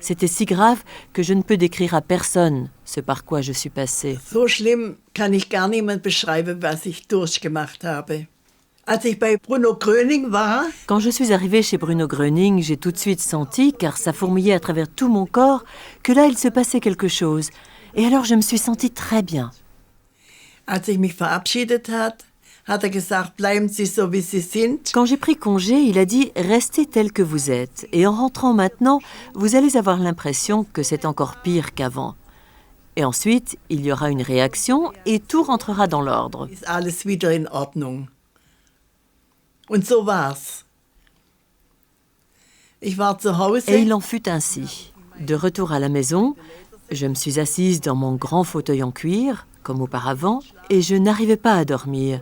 C'était si grave que je ne peux décrire à personne ce par quoi je suis passée. So schlimm kann ich gar niemand beschreiben, was ich durchgemacht habe. Als ich bei Bruno Gröning war, quand je suis arrivée chez Bruno Gröning, j'ai tout de suite senti, car ça fourmillait à travers tout mon corps, que là il se passait quelque chose. Et alors je me suis sentie très bien. Als ich mich verabschiedet hat gesagt, bleiben Sie so wie Sie sind. Quand j'ai pris congé, il a dit « Restez tel que vous êtes. Et en rentrant maintenant, vous allez avoir l'impression que c'est encore pire qu'avant. Et ensuite, il y aura une réaction et tout rentrera dans l'ordre. » Ist alles wieder in Ordnung. Und so war's. Ich war zu Hause. Et il en fut ainsi. De retour à la maison, je me suis assise dans mon grand fauteuil en cuir, comme auparavant, et je n'arrivais pas à dormir.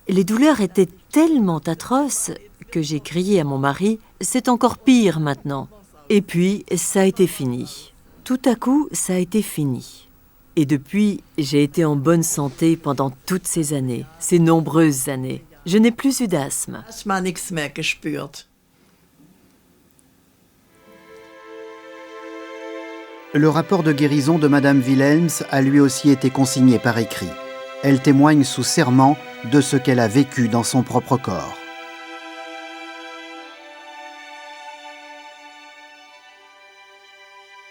Les douleurs étaient tellement atroces que j'ai crié à mon mari « C'est encore pire maintenant !» Et puis, ça a été fini. Tout à coup, ça a été fini. Et depuis, j'ai été en bonne santé pendant toutes ces années, ces nombreuses années. Je n'ai plus eu d'asthme. Nichts mehr gespürt. Le rapport de guérison de Madame Wilhelms a lui aussi été consigné par écrit. Elle témoigne sous serment de ce qu'elle a vécu dans son propre corps.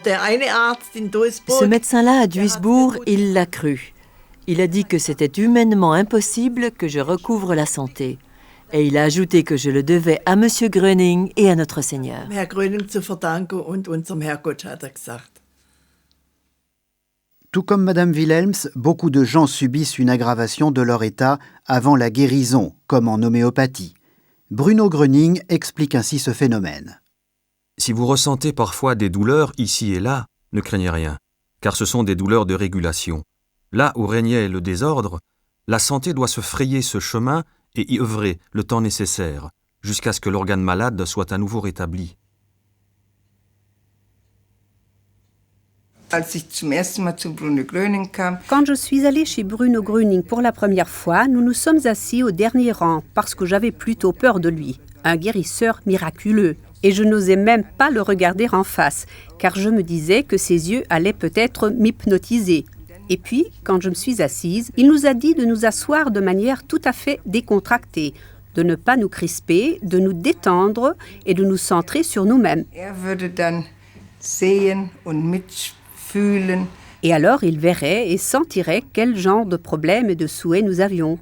Ce médecin-là à Duisbourg, il l'a cru. Il a dit que c'était humainement impossible que je recouvre la santé. Et il a ajouté que je le devais à M. Gröning et à notre Seigneur. Herr Gröning zu verdanken und unserem Herrgott, hat gesagt. Tout comme Madame Wilhelms, beaucoup de gens subissent une aggravation de leur état avant la guérison, comme en homéopathie. Bruno Gröning explique ainsi ce phénomène. Si vous ressentez parfois des douleurs ici et là, ne craignez rien, car ce sont des douleurs de régulation. Là où régnait le désordre, la santé doit se frayer ce chemin et y œuvrer le temps nécessaire, jusqu'à ce que l'organe malade soit à nouveau rétabli. Quand je suis allée chez Bruno Gröning pour la première fois, nous nous sommes assis au dernier rang parce que j'avais plutôt peur de lui, un guérisseur miraculeux. Et je n'osais même pas le regarder en face, car je me disais que ses yeux allaient peut-être m'hypnotiser. Et puis, quand je me suis assise, il nous a dit de nous asseoir de manière tout à fait décontractée, de ne pas nous crisper, de nous détendre et de nous centrer sur nous-mêmes. Et alors, il verrait et sentirait quel genre de problèmes et de souhaits nous avions.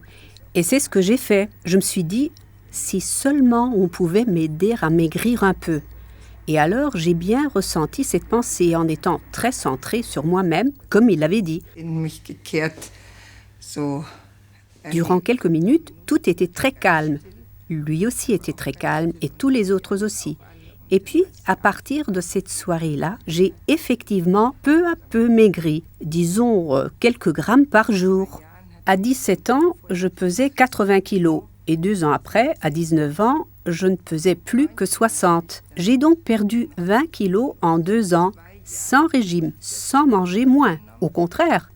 Et c'est ce que j'ai fait. Je me suis dit, si seulement on pouvait m'aider à maigrir un peu. Et alors, j'ai bien ressenti cette pensée en étant très centrée sur moi-même, comme il l'avait dit. Durant quelques minutes, tout était très calme. Lui aussi était très calme et tous les autres aussi. Et puis, à partir de cette soirée-là, j'ai effectivement peu à peu maigri, disons quelques grammes par jour. À 17 ans, je pesais 80 kilos. Et 2 ans après, à 19 ans, je ne pesais plus que 60. J'ai donc perdu 20 kilos en 2 ans, sans régime, sans manger moins. Au contraire,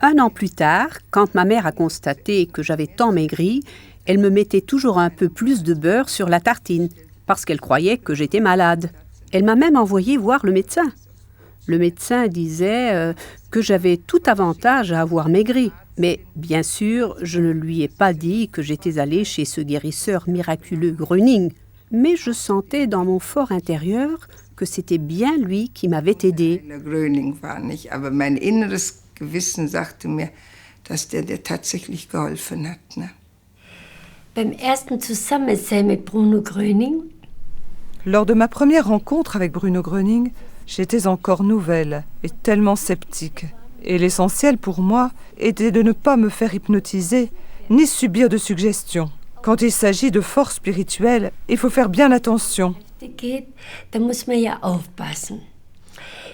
1 an plus tard, quand ma mère a constaté que j'avais tant maigri, elle me mettait toujours un peu plus de beurre sur la tartine, parce qu'elle croyait que j'étais malade. Elle m'a même envoyé voir le médecin. Le médecin disait que j'avais tout avantage à avoir maigri. Mais bien sûr, je ne lui ai pas dit que j'étais allée chez ce guérisseur miraculeux Gröning, mais je sentais dans mon fort intérieur que c'était bien lui qui m'avait aidé. Gröning war nicht, aber mein inneres Gewissen sagte mir, dass der tatsächlich geholfen hat. Ne? Beim ersten Zusammensein mit Bruno Gröning. Lors de ma première rencontre avec Bruno Gröning, j'étais encore nouvelle et tellement sceptique. Et l'essentiel pour moi était de ne pas me faire hypnotiser ni subir de suggestions. Quand il s'agit de force spirituelle, il faut faire bien attention. Da muss man ja aufpassen.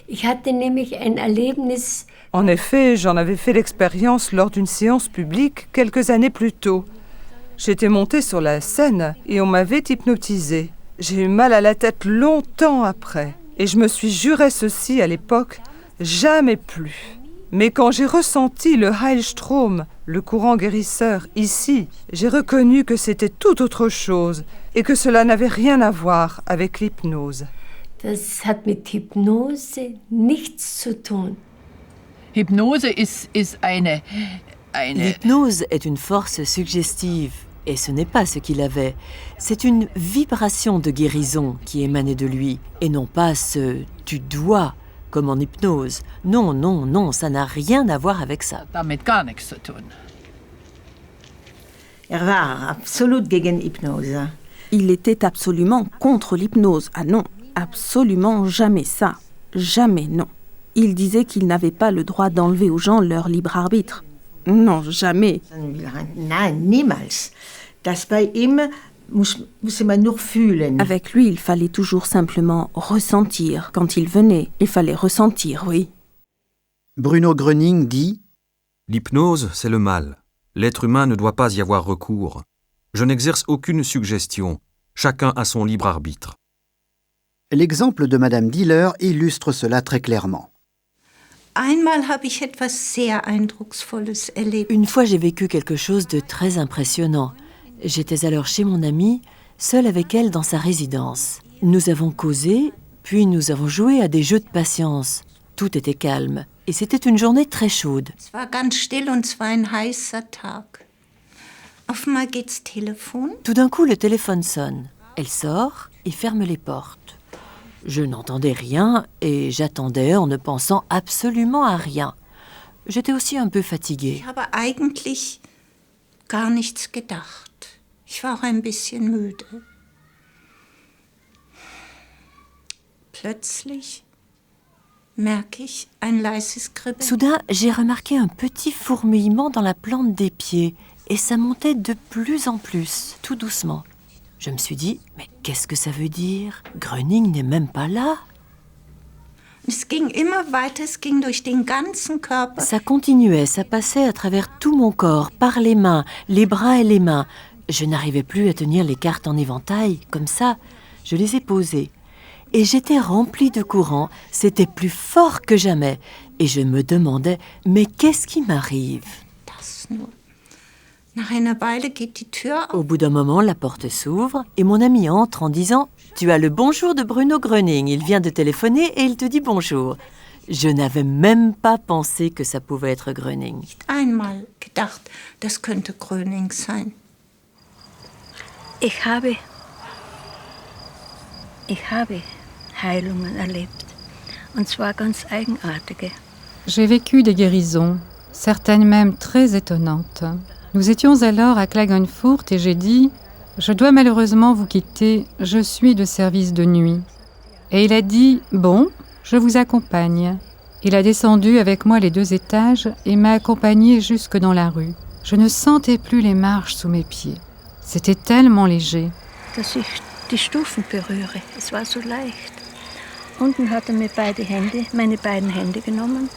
Ich hatte nämlich ein Erlebnis. En effet, j'en avais fait l'expérience lors d'une séance publique quelques années plus tôt. J'étais montée sur la scène et on m'avait hypnotisée. J'ai eu mal à la tête longtemps après. Et je me suis juré ceci à l'époque, jamais plus. Mais quand j'ai ressenti le Heilstrom, le courant guérisseur, ici, j'ai reconnu que c'était tout autre chose et que cela n'avait rien à voir avec l'hypnose. Das hat mit Hypnose nichts zu tun. Hypnose ist eine... L'hypnose est une force suggestive. Et ce n'est pas ce qu'il avait. C'est une vibration de guérison qui émanait de lui, et non pas ce « tu dois » comme en hypnose. Non, non, non, ça n'a rien à voir avec ça. Damit gar nichts zu tun. war absolut gegen Hypnose. Il était absolument contre l'hypnose. Ah non, absolument jamais ça. Jamais non. Il disait qu'il n'avait pas le droit d'enlever aux gens leur libre arbitre. Non, jamais. Nein, niemals. Das bei ihm muss man nur fühlen. Avec lui, il fallait toujours simplement ressentir. Quand il venait, il fallait ressentir, oui. Bruno Gröning dit « L'hypnose, c'est le mal. L'être humain ne doit pas y avoir recours. Je n'exerce aucune suggestion. Chacun a son libre arbitre. » L'exemple de Madame Diller illustre cela très clairement. Une fois, j'ai vécu quelque chose de très impressionnant. J'étais alors chez mon amie, seule avec elle dans sa résidence. Nous avons causé, puis nous avons joué à des jeux de patience. Tout était calme, et c'était une journée très chaude. Tout d'un coup, le téléphone sonne. Elle sort et ferme les portes. Je n'entendais rien et j'attendais en ne pensant absolument à rien. J'étais aussi un peu fatiguée. Ich habe eigentlich gar nichts gedacht. Ich war auch ein bisschen müde. Plötzlich merke ich ein leises Kribbeln. Soudain, j'ai remarqué un petit fourmillement dans la plante des pieds et ça montait de plus en plus, tout doucement. Je me suis dit, mais qu'est-ce que ça veut dire? Gröning n'est même pas là. Es ging immer weiter, es ging durch den ganzen Körper. Ça continuait, ça passait à travers tout mon corps, par les mains, les bras et les mains. Je n'arrivais plus à tenir les cartes en éventail, comme ça. Je les ai posées. Et j'étais remplie de courant, c'était plus fort que jamais. Et je me demandais, mais qu'est-ce qui m'arrive? Au bout d'un moment, la porte s'ouvre et mon ami entre en disant « Tu as le bonjour de Bruno Gröning, il vient de téléphoner et il te dit bonjour. » Je n'avais même pas pensé que ça pouvait être Gröning. Einmal gedacht, das könnte Gröning sein. Ich habe Heilungen erlebt. Und zwar ganz eigenartige. J'ai vécu des guérisons, certaines même très étonnantes. Nous étions alors à Klagenfurt et j'ai dit « Je dois malheureusement vous quitter, je suis de service de nuit. » Et il a dit « Bon, je vous accompagne. » Il a descendu avec moi les 2 étages et m'a accompagnée jusque dans la rue. Je ne sentais plus les marches sous mes pieds. C'était tellement léger. Dass ich die Stufen berühre, es war so leicht. Unten hat mir meine beiden Hände genommen.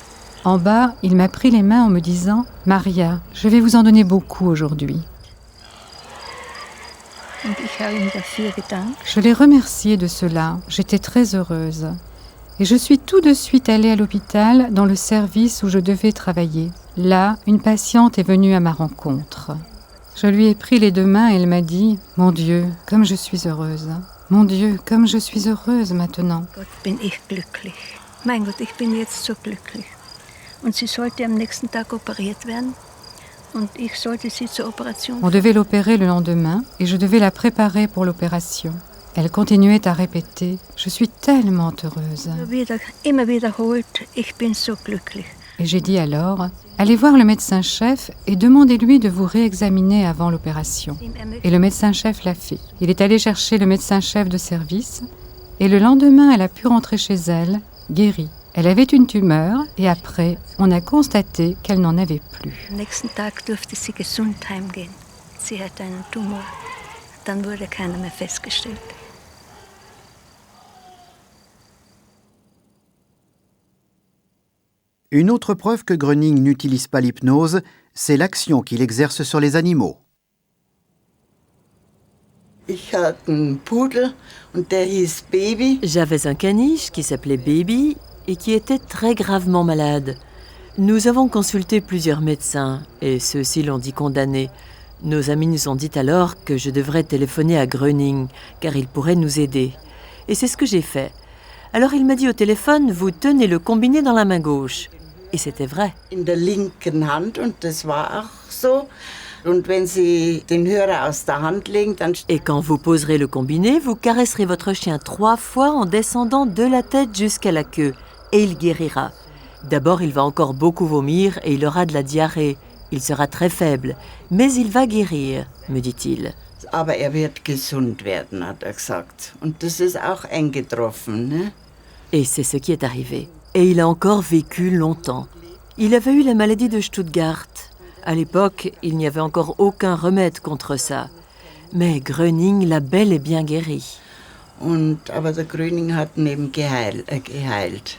En bas, il m'a pris les mains en me disant « Maria, je vais vous en donner beaucoup aujourd'hui. » Je l'ai remercié de cela, j'étais très heureuse. Et je suis tout de suite allée à l'hôpital dans le service où je devais travailler. Là, une patiente est venue à ma rencontre. Je lui ai pris les 2 mains et elle m'a dit « Mon Dieu, comme je suis heureuse. Mon Dieu, comme je suis heureuse maintenant. » Gott, bin ich glücklich. Mein Gott, ich bin jetzt so glücklich. Und sie sollte am nächsten Tag operiert werden. On devait l'opérer le lendemain et je devais la préparer pour l'opération. Elle continuait à répéter « Je suis tellement heureuse ». Et j'ai dit alors « Allez voir le médecin-chef et demandez-lui de vous réexaminer avant l'opération ». Et le médecin-chef l'a fait. Il est allé chercher le médecin-chef de service et le lendemain, elle a pu rentrer chez elle, guérie. Elle avait une tumeur et après, on a constaté qu'elle n'en avait plus. Nächsten Tag durfte sie gesund heimgehen. Sie hatte einen Tumor. Dann wurde keiner mehr festgestellt. Une autre preuve que Gröning n'utilise pas l'hypnose, c'est l'action qu'il exerce sur les animaux. J'avais un caniche qui s'appelait Baby et qui était très gravement malade. Nous avons consulté plusieurs médecins et ceux-ci l'ont dit condamné. Nos amis nous ont dit alors que je devrais téléphoner à Gröning car il pourrait nous aider. Et c'est ce que j'ai fait. Alors il m'a dit au téléphone, vous tenez le combiné dans la main gauche. Et c'était vrai. In der linken Hand und das war auch so. Und wenn Sie den Hörer aus der Hand legen, dann... Et quand vous poserez le combiné, vous caresserez votre chien 3 fois en descendant de la tête jusqu'à la queue. Et il guérira. D'abord, il va encore beaucoup vomir et il aura de la diarrhée. Il sera très faible. Mais il va guérir, me dit-il. Aber wird gesund werden, hat gesagt. Und das ist auch eingetroffen, ne? Et c'est ce qui est arrivé. Et il a encore vécu longtemps. Il avait eu la maladie de Stuttgart. À l'époque, il n'y avait encore aucun remède contre ça. Mais Gröning l'a bel et bien guéri. Aber der Gröning hat ihn eben geheilt.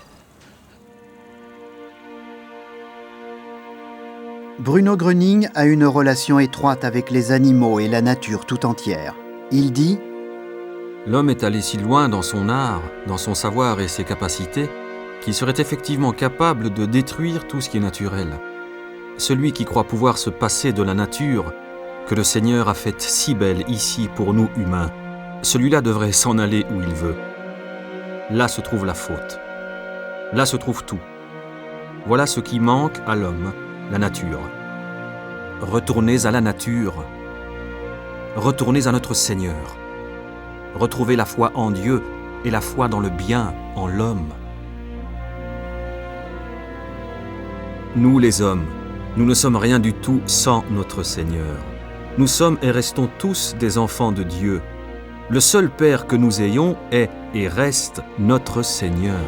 Bruno Gröning a une relation étroite avec les animaux et la nature tout entière. Il dit « L'homme est allé si loin dans son art, dans son savoir et ses capacités, qu'il serait effectivement capable de détruire tout ce qui est naturel. Celui qui croit pouvoir se passer de la nature, que le Seigneur a faite si belle ici pour nous humains, celui-là devrait s'en aller où il veut. Là se trouve la faute. Là se trouve tout. Voilà ce qui manque à l'homme, la nature. Retournez à la nature. Retournez à notre Seigneur. Retrouvez la foi en Dieu et la foi dans le bien, en l'homme. Nous les hommes, nous ne sommes rien du tout sans notre Seigneur. Nous sommes et restons tous des enfants de Dieu. Le seul Père que nous ayons est et reste notre Seigneur.